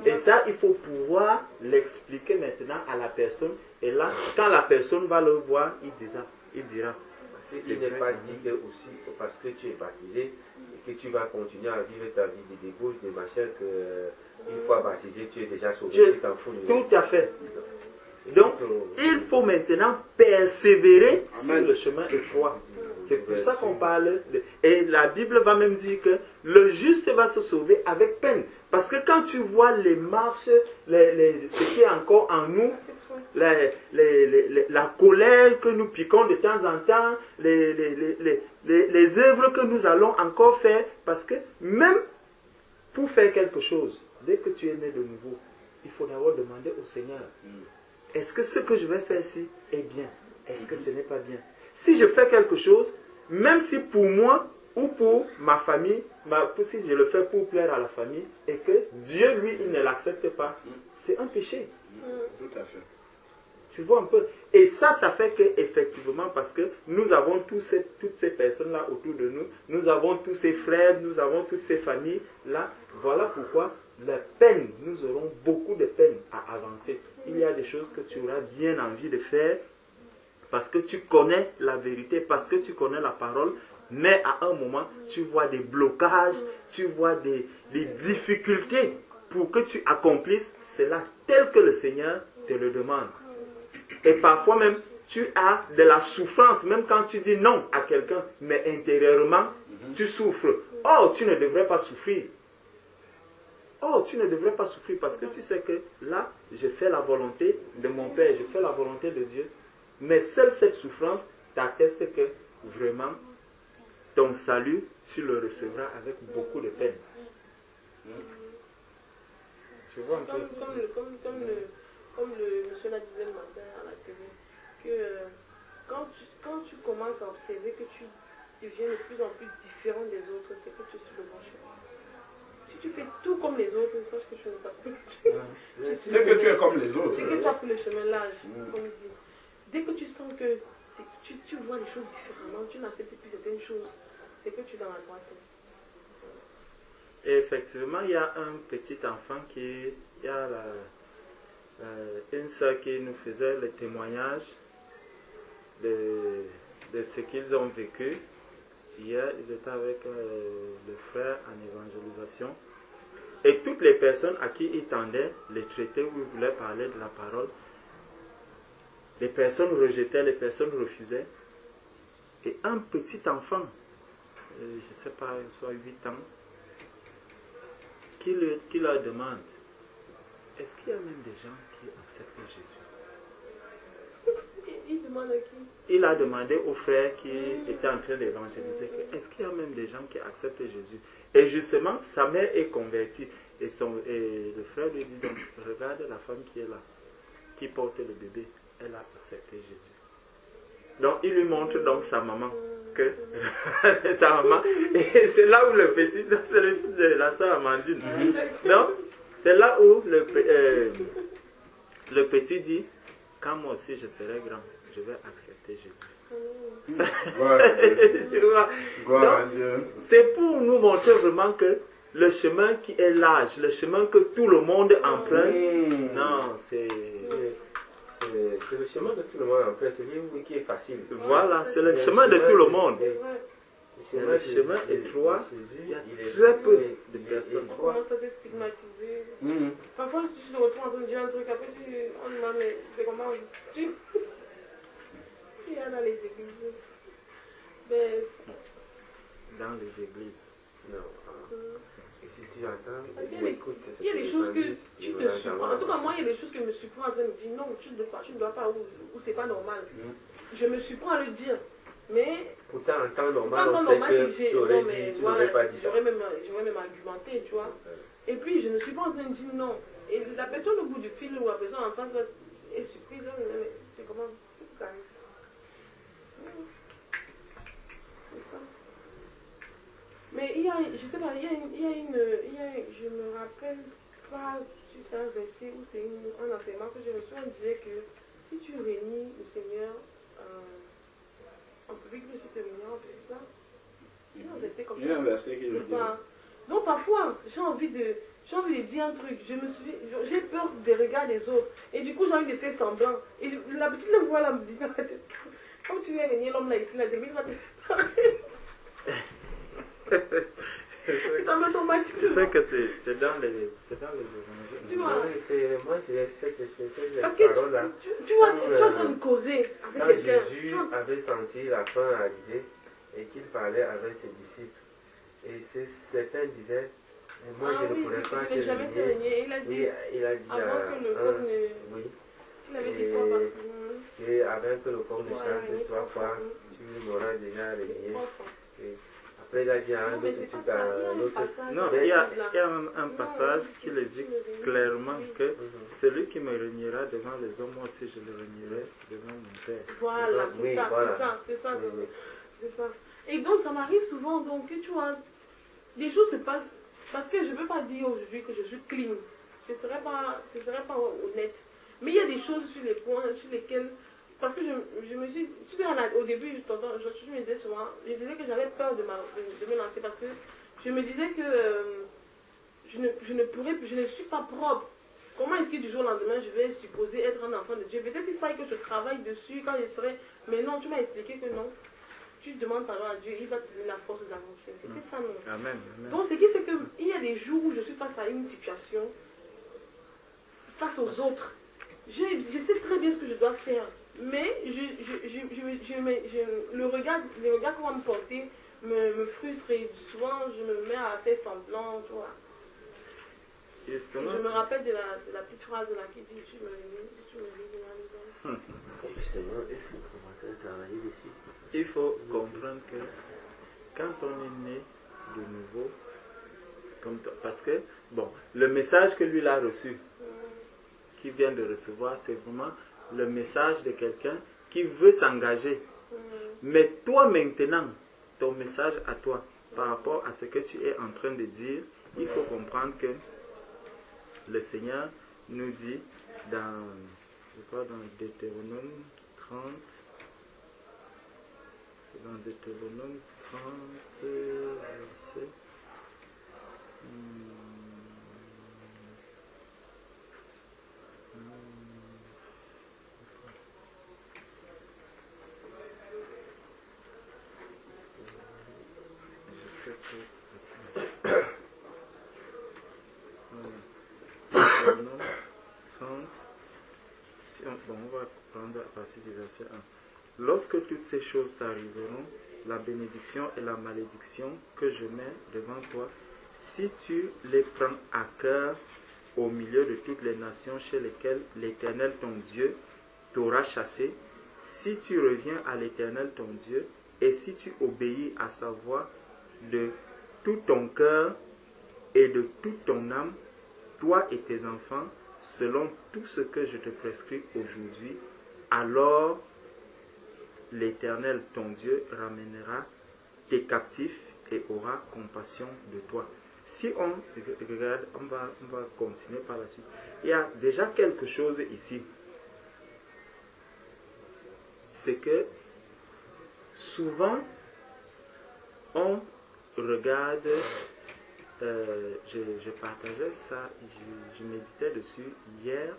Et ça, il faut pouvoir l'expliquer maintenant à la personne. Et là, quand la personne va le voir, il dira. Il n'est pas dit que aussi parce que tu es baptisé et que tu vas continuer à vivre ta vie de débauche, de machin, qu'une fois baptisé, tu es déjà sauvé. Tu t'en fous de tout à fait. Donc, il faut maintenant persévérer sur le chemin étroit. C'est pour ça qu'on parle. Et la Bible va même dire que le juste va se sauver avec peine. Parce que quand tu vois les marches, ce qui est encore en nous, la colère que nous piquons de temps en temps, les œuvres que nous allons encore faire, parce que même pour faire quelque chose, dès que tu es né de nouveau, il faut d'abord demander au Seigneur, est-ce que ce que je vais faire ici est bien? Est-ce que ce n'est pas bien? Si je fais quelque chose, même si pour moi ou pour ma famille, si je le fais pour plaire à la famille, et que Dieu, lui, il ne l'accepte pas, c'est un péché. Tout à fait. Tu vois un peu? Et ça fait que, effectivement, parce que nous avons toutes ces personnes-là autour de nous, nous avons tous ces frères, nous avons toutes ces familles-là, voilà pourquoi la peine, nous aurons beaucoup de peine à avancer. Il y a des choses que tu auras bien envie de faire, parce que tu connais la vérité, parce que tu connais la parole, mais à un moment, tu vois des blocages, tu vois des difficultés pour que tu accomplisses cela tel que le Seigneur te le demande. Et parfois même, tu as de la souffrance, même quand tu dis non à quelqu'un, mais intérieurement, tu souffres. Oh, tu ne devrais pas souffrir. Oh, tu ne devrais pas souffrir parce que tu sais que là, je fais la volonté de mon Père, je fais la volonté de Dieu. Mais seule cette souffrance t'atteste que vraiment, ton salut, tu le recevras avec beaucoup de peine. Tu vois un peu? Comme le monsieur l'a disait le matin à la télé, que quand tu commences à observer que tu deviens de plus en plus différent des autres, c'est que tu es sur le bon chemin. Si tu fais tout comme les autres, sache que tu ne vas plus. C'est que tu es comme les autres. C'est que tu as pris le chemin large, comme il dit. Dès que tu sens que tu vois les choses différemment, tu n'acceptes plus certaines choses, c'est que tu es dans la droitesse. Et effectivement, il y a un petit enfant il y a une soeur qui nous faisait le témoignage de ce qu'ils ont vécu. Hier, ils étaient avec le frère en évangélisation. Et toutes les personnes à qui ils tendaient les traités où ils voulaient parler de la parole, les personnes rejetaient, les personnes refusaient. Et un petit enfant, je ne sais pas, soit 8 ans, qui leur demande, est-ce qu'il y a même des gens qui acceptent Jésus? Il demande à qui? Il a demandé au frère qui était en train d'évangéliser, est-ce qu'il y a même des gens qui acceptent Jésus? Et justement, sa mère est convertie. Et le frère lui dit, donc, regarde la femme qui est là, qui porte le bébé, elle a accepté Jésus. Donc, il lui montre donc sa maman, que ta maman, et c'est là où le petit, c'est le fils de la sœur Amandine. Donc, c'est là où le petit dit, quand moi aussi je serai grand, je vais accepter Jésus. C'est pour nous montrer vraiment que le chemin qui est large, le chemin que tout le monde emprunte, non, c'est le chemin de tout le monde emprunte, c'est lui qui est facile. Voilà, c'est le chemin de tout le monde. Le chemin étroit, il y a très peu de personnes. On commence à se stigmatiser. Parfois, si tu te retrouves en train de dire un truc, après on demande, mais c'est comment tu... Il y a dans les églises. Mais... Dans les églises. Non. Si tu entends, il y a des choses que tu te surprends. En tout cas, moi, il y a des choses que je me surprends en train de dire, non, tu ne dois pas, ou c'est pas normal. Je me surprends à le dire. Mais pourtant, en temps normal, on sait que tu aurais dit, tu n'aurais pas dit ça. J'aurais même argumenté, tu vois. Et puis, je ne suis pas en train de dire non. Et la personne au bout du fil ou la personne en face est surprise. Mais c'est comment? C'est ça. Mais il y a, je sais pas, je me rappelle pas si c'est un verset ou c'est un enseignement que j'ai reçu. On disait que si tu réunis le Seigneur en public, tu te réunis en public, ça. Il y a un verset comme ça. Il y a un verset qui le dit. Donc parfois, j'ai envie de dire un truc, j'ai peur des regards des autres, et du coup j'ai envie de faire semblant. Et la petite voix là me dit, comme tu viens régner l'homme là ici, la demi va te faire parler. C'est un automatique. Je sais que c'est dans les évangiles. Tu vois, Moi, j'ai cette parce que parole-là. tu vois, tu es en train de causer Quand avec quelqu'un. Jésus avait senti la faim arriver et qu'il parlait avec ses disciples, et certains disaient, moi je ne pourrais pas te jamais te régner. régner. Il a dit, Il a dit avant que le corps ne... oui. S'il avait dit quoi, Et avant que le corps ne chante 3 fois, tu m'auras déjà régné. Et après, il a dit à un autre, Non, il y a un passage qui le dit clairement que celui qui me régnera devant les hommes, moi aussi je le régnerai devant mon Père. Voilà, c'est Oui, ça, voilà. c'est ça. Oui. C'est ça. Et donc ça m'arrive souvent donc que tu vois, des choses se passent parce que je ne peux pas dire aujourd'hui que je suis clean. Ce ne serait pas honnête. Mais il y a des choses sur les points sur lesquels, parce que je me suis, tu sais, au début je me disais souvent, je disais que j'avais peur de me lancer parce que je me disais que je ne suis pas propre. Comment est-ce que du jour au lendemain je vais supposer être un enfant de Dieu? Peut-être qu'il faille que je travaille dessus quand je serai. Mais non, tu m'as expliqué que non. Tu demandes ta loi à Dieu, il va te donner la force d'avancer. C'était ça, non? Amen. Donc, ce qui fait qu'il y a des jours où je suis face à une situation, face aux autres. Je sais très bien ce que je dois faire, mais le regard qu'on va me porter me frustre et souvent je me mets à faire semblant, tu vois. Je me rappelle de la petite phrase là qui dit tu me lis de la maison. Justement, il faut commencer à travailler dessus. Il faut comprendre que quand on est né de nouveau, parce que, bon, le message que lui a reçu, qui vient de recevoir, c'est vraiment le message de quelqu'un qui veut s'engager. Mais toi maintenant, ton message à toi, par rapport à ce que tu es en train de dire, il faut comprendre que le Seigneur nous dit dans, je crois dans Deutéronome 30, dans Deutéronome 30, verset. Deutéronome 30. Bon, on va prendre à partir du verset 1. Lorsque toutes ces choses t'arriveront, la bénédiction et la malédiction que je mets devant toi, si tu les prends à cœur au milieu de toutes les nations chez lesquelles l'Éternel ton Dieu t'aura chassé, si tu reviens à l'Éternel ton Dieu, et si tu obéis à sa voix de tout ton cœur et de toute ton âme, toi et tes enfants, selon tout ce que je te prescris aujourd'hui, alors l'Éternel ton Dieu ramènera tes captifs et aura compassion de toi. Si on regarde, on va continuer par la suite. Il y a déjà quelque chose ici. C'est que souvent, on regarde, je partageais ça, je méditais dessus hier,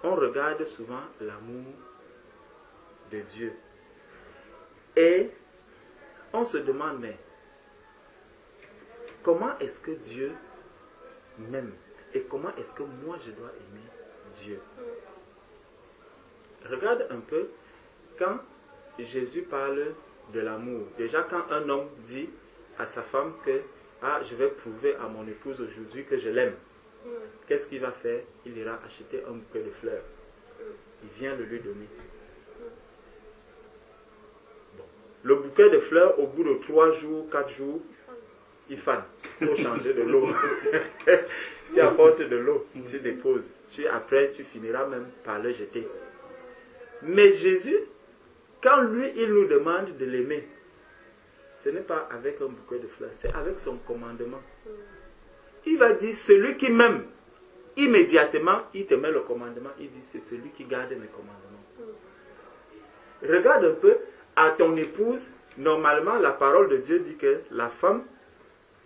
on regarde souvent l'amour de Dieu. Et on se demande, mais comment est-ce que Dieu m'aime? Et comment est-ce que moi je dois aimer Dieu? Regarde un peu, quand Jésus parle de l'amour, déjà quand un homme dit à sa femme que je vais prouver à mon épouse aujourd'hui que je l'aime, qu'est-ce qu'il va faire? Il ira acheter un bouquet de fleurs. Il vient de lui donner. Le bouquet de fleurs, au bout de 3 jours, 4 jours, il fane. Il faut changer de l'eau. Tu apportes de l'eau, tu déposes. Après, tu finiras même par le jeter. Mais Jésus, quand lui, il nous demande de l'aimer, ce n'est pas avec un bouquet de fleurs, c'est avec son commandement. Il va dire, celui qui m'aime, immédiatement, il te met le commandement. Il dit, c'est celui qui garde mes commandements. Regarde un peu, à ton épouse, normalement, la parole de Dieu dit que la femme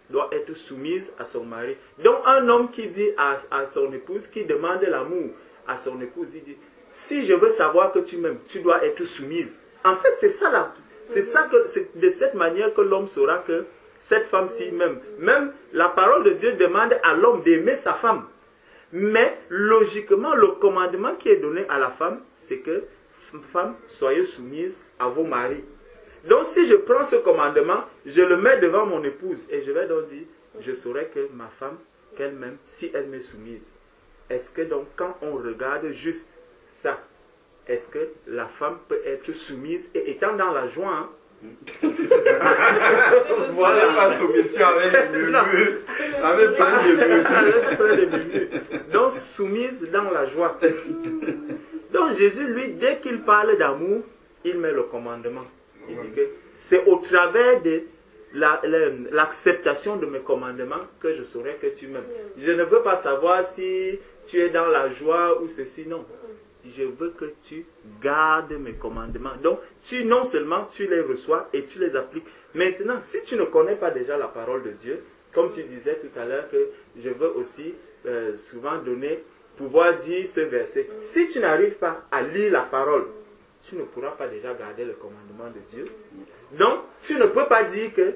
doit être soumise à son mari. Donc, un homme qui dit à son épouse, qui demande l'amour à son épouse, il dit, si je veux savoir que tu m'aimes, tu dois être soumise. En fait, c'est de cette manière que l'homme saura que cette femme-ci m'aime. Même la parole de Dieu demande à l'homme d'aimer sa femme. Mais, logiquement, le commandement qui est donné à la femme, c'est que, femme, soyez soumise à vos maris. Donc, si je prends ce commandement, je le mets devant mon épouse et je vais donc dire, je saurai que ma femme, qu'elle m'aime, si elle m'est soumise. Est-ce que donc, quand on regarde juste ça, est-ce que la femme peut être soumise et étant dans la joie, Voilà la soumission avec les murmures. Avec plein de murmures. Donc, soumise dans la joie. Donc, Jésus, lui, dès qu'il parle d'amour, il met le commandement. Il dit que c'est au travers de l'acceptation de mes commandements que je saurai que tu m'aimes. Je ne veux pas savoir si tu es dans la joie ou ceci, non. Je veux que tu gardes mes commandements. Donc, non seulement tu les reçois et tu les appliques. Maintenant, si tu ne connais pas déjà la parole de Dieu, comme tu disais tout à l'heure que je veux aussi souvent pouvoir dire ce verset. Si tu n'arrives pas à lire la parole, tu ne pourras pas déjà garder le commandement de Dieu. Donc, tu ne peux pas dire que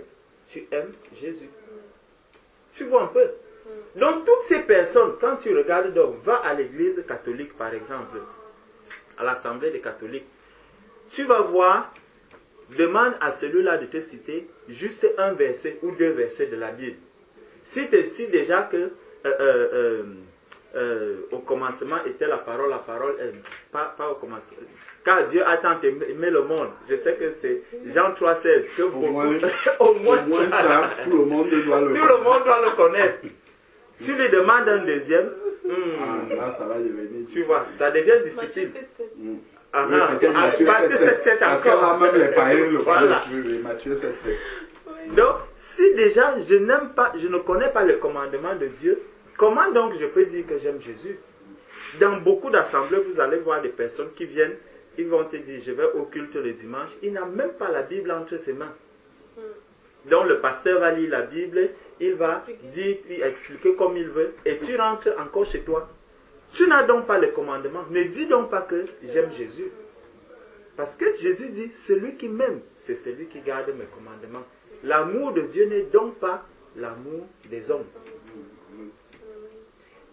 tu aimes Jésus. Tu vois un peu. Donc, toutes ces personnes, quand tu regardes, donc, va à l'église catholique, par exemple, à l'assemblée des catholiques, tu vas voir, demande à celui-là de te citer juste un verset ou deux versets de la Bible. Si tu cites déjà que au commencement était la parole pas au commencement. Car Dieu a tant aimé le monde. Je sais que c'est Jean 3,16 que au moins ça, tout le monde doit le connaître. Tu lui demandes un deuxième. Là, ça va devenir. Tu vois, ça devient difficile. À partir de 7,7 encore. Parce que là, même les païens le voilà. connaissent. Matthieu 7,7. Donc, si déjà je ne connais pas le commandement de Dieu, comment donc je peux dire que j'aime Jésus? Dans beaucoup d'assemblées, vous allez voir des personnes qui viennent, ils vont te dire, je vais au culte le dimanche. Il n'a même pas la Bible entre ses mains. Donc le pasteur va lire la Bible, il va dire, puis expliquer comme il veut, et tu rentres encore chez toi. Tu n'as donc pas le commandement. Ne dis donc pas que j'aime Jésus. Parce que Jésus dit, celui qui m'aime, c'est celui qui garde mes commandements. L'amour de Dieu n'est donc pas l'amour des hommes.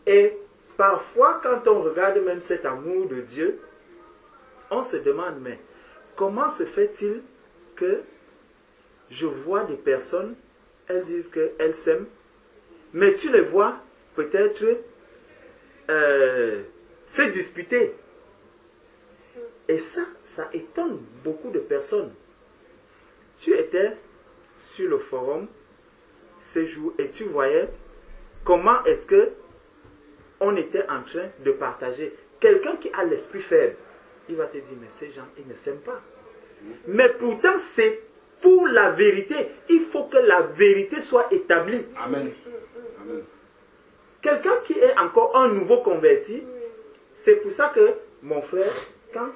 Et parfois, quand on regarde même cet amour de Dieu, on se demande, mais comment se fait-il que je vois des personnes, elles disent qu'elles s'aiment, mais tu les vois peut-être se disputer. Et ça étonne beaucoup de personnes. Tu étais sur le forum ces jours et tu voyais comment est-ce que on était en train de partager. Quelqu'un qui a l'esprit faible, il va te dire, mais ces gens, ils ne s'aiment pas. Mais pourtant, c'est pour la vérité. Il faut que la vérité soit établie. Amen. Amen. Quelqu'un qui est encore un nouveau converti, c'est pour ça que, mon frère, quand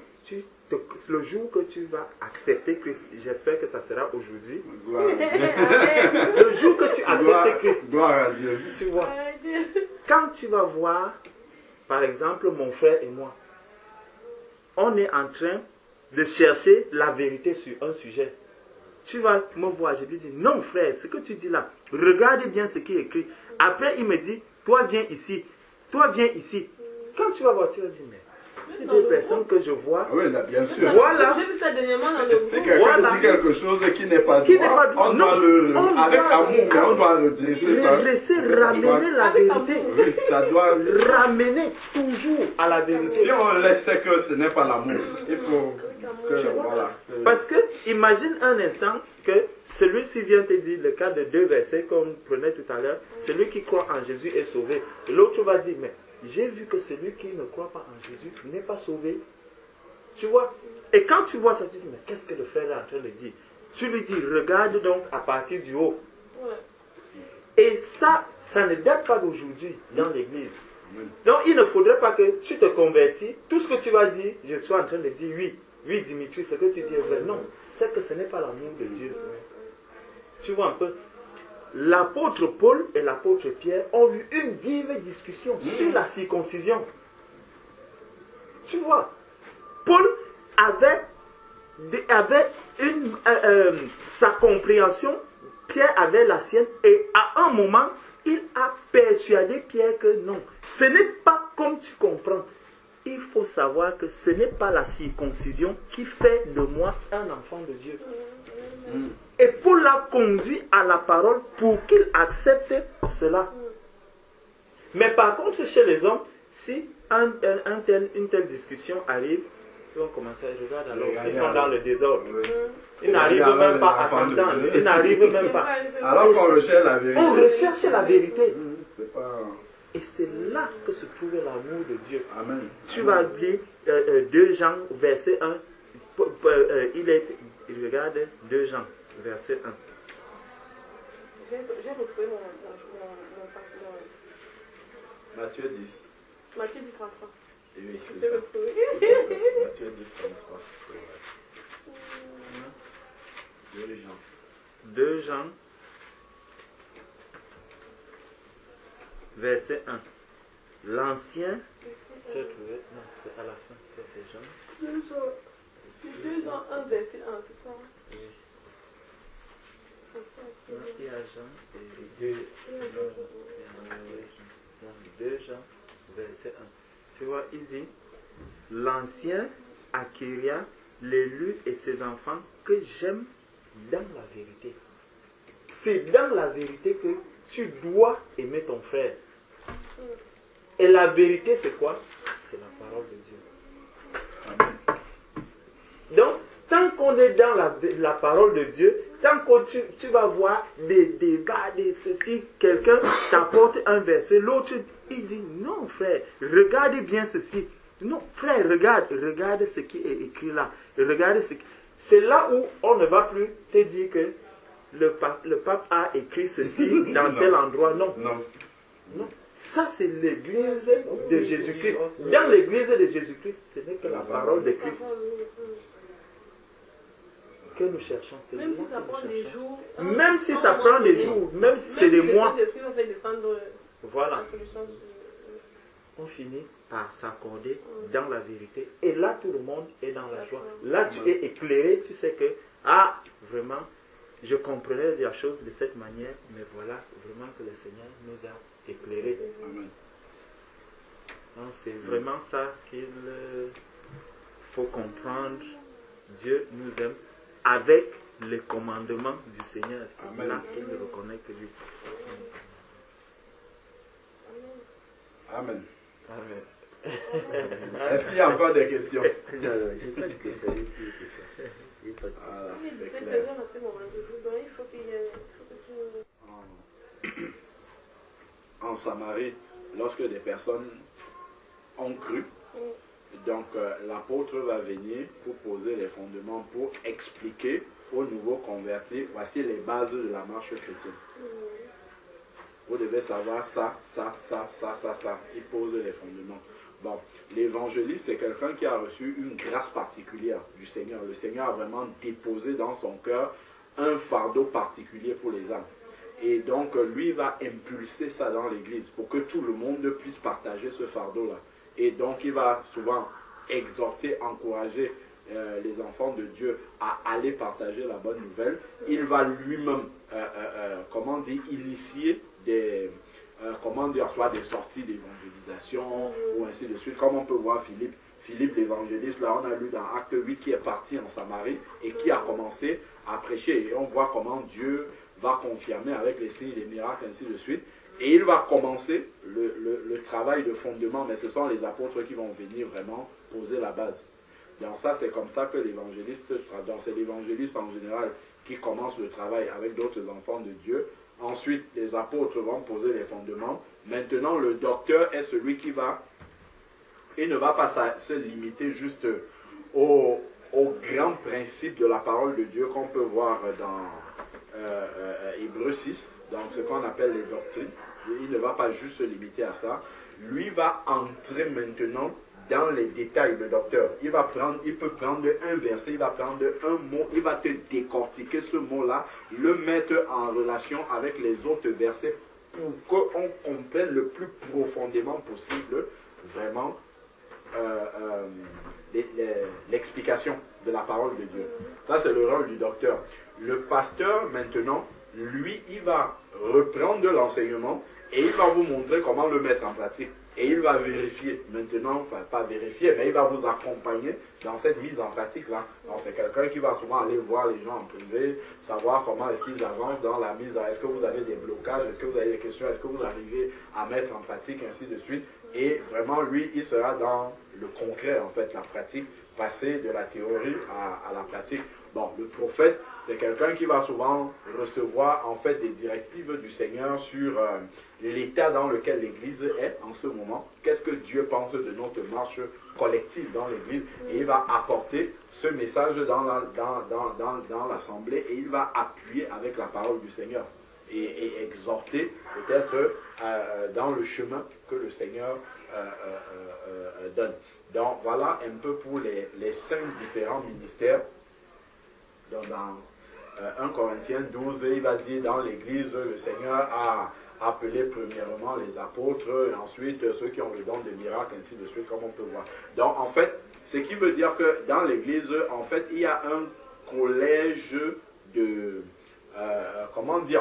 le jour que tu vas accepter Christ, j'espère que ça sera aujourd'hui, le jour que tu acceptes Christ, gloire à Dieu. Tu vois, quand tu vas voir, par exemple, mon frère et moi, on est en train de chercher la vérité sur un sujet. Tu vas me voir, je lui dis, non frère, ce que tu dis là, regarde bien ce qui est écrit. Après, il me dit, toi viens ici, toi viens ici. Quand tu vas voir, tu vas dire, mais peut-être des personnes que je vois. Ah oui, là, bien sûr. Voilà. J'ai vu ça dernièrement dans le Si groupe. quelqu'un Voilà. dit quelque chose qui n'est pas Qui droit, n'est pas droit, on doit non. le... On avec doit- amour, mais on doit redresser ça. Laisser ramener la Avec vérité. amour. Oui, ça doit... Ramener toujours à la vérité. Si on laisse que ce n'est pas l'amour, il faut que... Voilà. Parce que, imagine un instant que celui-ci vient te dire, le cas de 2 versets qu'on prenait tout à l'heure, celui qui croit en Jésus est sauvé. L'autre va dire, mais j'ai vu que celui qui ne croit pas en Jésus n'est pas sauvé. Tu vois? Et quand tu vois ça, tu dis, mais qu'est-ce que le frère est en train de dire? Tu lui dis, regarde donc à partir du haut. Ouais. Et ça ne date pas d'aujourd'hui dans l'église. Donc il ne faudrait pas que tu te convertis, tout ce que tu vas dire, je suis en train de dire oui. Oui, Dimitri, ce que tu dis est vrai. Non, c'est que ce n'est pas l'amour de Dieu. Tu vois un peu. L'apôtre Paul et l'apôtre Pierre ont eu une vive discussion sur la circoncision. Tu vois, Paul avait sa compréhension, Pierre avait la sienne, et à un moment, il a persuadé Pierre que non, ce n'est pas comme tu comprends. Il faut savoir que ce n'est pas la circoncision qui fait de moi un enfant de Dieu. Et Paul l'a conduit à la parole pour qu'il accepte cela. Mais par contre, chez les hommes, si une telle discussion arrive, ils vont commencer à regarder alors. Ils sont dans le désordre. Ils n'arrivent même pas à s'entendre. Ils n'arrivent même pas. Alors qu'on recherche la vérité. On recherche la vérité. C'est pas... Et c'est là que se trouve l'amour de Dieu. Amen. Tu vas lire 2 Jean, verset 1. Il regarde 2 Jean, verset 1. J'ai retrouvé mon passage. Matthieu 10. Matthieu 10, 33. Et oui, J'ai c'est ça. retrouvé. Matthieu 10, 33. 2 Jean. 2 Jean, verset 1. L'ancien. Tu as trouvé? Non, c'est à la fin. Ça, c'est Jean. 2 Jean 1, verset 1, c'est ça? Oui. C'est ça. Il y a Jean et 2 Jean, verset 1. Tu vois, il dit, l'ancien acquérir l'élu et ses enfants que j'aime dans la vérité. C'est dans la vérité que tu dois aimer ton frère. Et la vérité, c'est quoi? C'est la parole de Dieu. Donc, tant qu'on est dans la parole de Dieu, tant que tu vas voir des débats, des ceci, quelqu'un t'apporte un verset, l'autre, il dit, non frère, regarde bien ceci. Non frère, regarde ce qui est écrit là. Regarde ce qui... C'est là où on ne va plus te dire que le pape a écrit ceci dans tel endroit. Non. Non. Ça, c'est l'église de Jésus-Christ. Dans l'église de Jésus-Christ, ce n'est que la parole de Christ que nous cherchons. Même si ça prend des jours. Même si ça prend des jours, même si c'est des mois. Voilà. On finit par s'accorder dans la vérité. Et là, tout le monde est dans la joie. Là, tu es éclairé. Tu sais que, vraiment, je comprenais la chose de cette manière. Mais voilà, vraiment que le Seigneur nous a éclairés. C'est vraiment ça qu'il faut comprendre. Dieu nous aime avec les commandements du Seigneur. C'est là qu'il reconnaît que lui. Amen. Amen. Est-ce qu'il y a encore des questions? Non, j'ai pas de questions. Voilà, c'est Cette clair. personne a fait mon rendez-vous, donc il faut qu'il y ait... En Samarie, lorsque des personnes ont cru, donc l'apôtre va venir pour poser les fondements, pour expliquer aux nouveaux convertis, voici les bases de la marche chrétienne. Vous devez savoir ça. Il pose les fondements. Bon, l'évangéliste, c'est quelqu'un qui a reçu une grâce particulière du Seigneur. Le Seigneur a vraiment déposé dans son cœur un fardeau particulier pour les âmes. Et donc, lui va impulser ça dans l'église pour que tout le monde puisse partager ce fardeau-là. Et donc, il va souvent exhorter, encourager les enfants de Dieu à aller partager la bonne nouvelle. Il va lui-même, initier des, soit des sorties d'évangélisation ou ainsi de suite. Comme on peut voir Philippe l'évangéliste, là on a lu dans Acte 8 qui est parti en Samarie et qui a commencé à prêcher. Et on voit comment Dieu va confirmer avec les signes, les miracles, ainsi de suite. Et il va commencer le travail de fondement, mais ce sont les apôtres qui vont venir vraiment poser la base. Donc ça, c'est comme ça que l'évangéliste, c'est l'évangéliste en général qui commence le travail avec d'autres enfants de Dieu. Ensuite, les apôtres vont poser les fondements. Maintenant, le docteur est celui qui va, il ne va pas se limiter juste aux grands principes de la parole de Dieu qu'on peut voir dans Hébreux 6, donc ce qu'on appelle les doctrines. Il ne va pas juste se limiter à ça. Lui va entrer maintenant dans les détails, le docteur. Il peut prendre un verset, il va prendre un mot, il va te décortiquer ce mot-là, le mettre en relation avec les autres versets pour qu'on comprenne le plus profondément possible vraiment l'explication de la parole de Dieu. Ça, c'est le rôle du docteur. Le pasteur, maintenant, lui, il va reprendre de l'enseignement et il va vous montrer comment le mettre en pratique. Et il va vérifier, maintenant, enfin pas vérifier, mais il va vous accompagner dans cette mise en pratique-là. Donc c'est quelqu'un qui va souvent aller voir les gens en privé, savoir comment est-ce qu'ils avancent dans la mise, est-ce que vous avez des blocages, est-ce que vous avez des questions, est-ce que vous arrivez à mettre en pratique, ainsi de suite. Et vraiment, lui, il sera dans le concret, en fait, la pratique, passer de la théorie à la pratique. Bon, le prophète, c'est quelqu'un qui va souvent recevoir, en fait, des directives du Seigneur sur l'état dans lequel l'Église est en ce moment. Qu'est-ce que Dieu pense de notre marche collective dans l'Église? Et il va apporter ce message dans l'assemblée et il va appuyer avec la parole du Seigneur et exhorter peut-être dans le chemin que le Seigneur donne. Donc voilà un peu pour les 5 différents ministères. Donc dans 1 Corinthiens 12, il va dire dans l'Église, le Seigneur a appelé premièrement les apôtres, et ensuite ceux qui ont le don des miracles, ainsi de suite, comme on peut voir. Donc en fait, ce qui veut dire que dans l'Église, en fait, il y a un collège de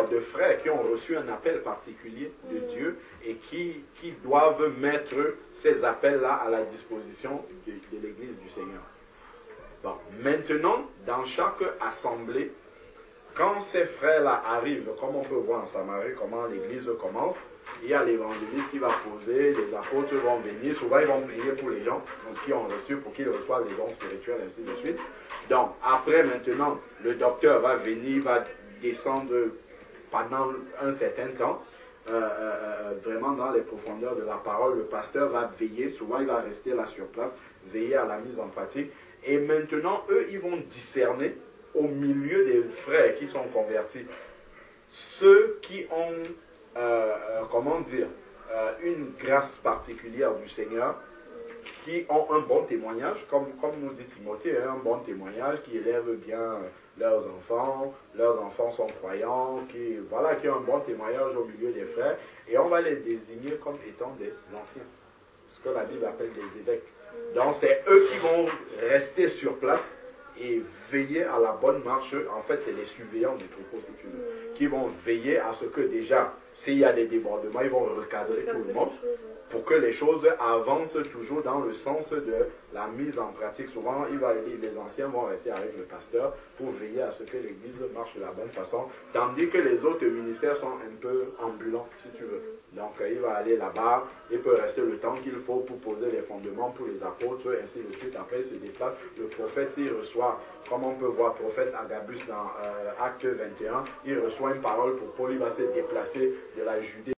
de frères qui ont reçu un appel particulier de Dieu et qui doivent mettre ces appels-là à la disposition de l'Église du Seigneur. Bon, maintenant, dans chaque assemblée, quand ces frères-là arrivent, comme on peut voir en Samarie, comment l'Église commence, il y a l'évangéliste qui va poser, les apôtres vont venir, souvent ils vont prier pour les gens donc, qui ont reçu, pour qu'ils reçoivent les dons spirituels, ainsi de suite. Donc, après maintenant, le docteur va venir, va descendre pendant un certain temps, vraiment dans les profondeurs de la parole. Le pasteur va veiller, souvent il va rester là sur place, veiller à la mise en pratique. Et maintenant, eux, ils vont discerner au milieu des frères qui sont convertis, ceux qui ont, une grâce particulière du Seigneur, qui ont un bon témoignage, comme nous dit Timothée, un bon témoignage, qui élèvent bien leurs enfants sont croyants, qui ont un bon témoignage au milieu des frères, et on va les désigner comme étant des anciens, ce que la Bible appelle des évêques. Donc c'est eux qui vont rester sur place et veiller à la bonne marche. En fait, c'est les surveillants du troupeau, si tu veux, qui vont veiller à ce que déjà, s'il y a des débordements, ils vont recadrer tout le monde pour que les choses avancent toujours dans le sens de la mise en pratique. Souvent, les anciens vont rester avec le pasteur pour veiller à ce que l'Église marche de la bonne façon, tandis que les autres ministères sont un peu ambulants, si tu veux. Donc, il va aller là-bas, il peut rester le temps qu'il faut pour poser les fondements pour les apôtres, ainsi de suite. Après, il se déplace. Le prophète, il reçoit, comme on peut voir, prophète Agabus dans Acte 21, il reçoit une parole pour Paul, il va se déplacer de la Judée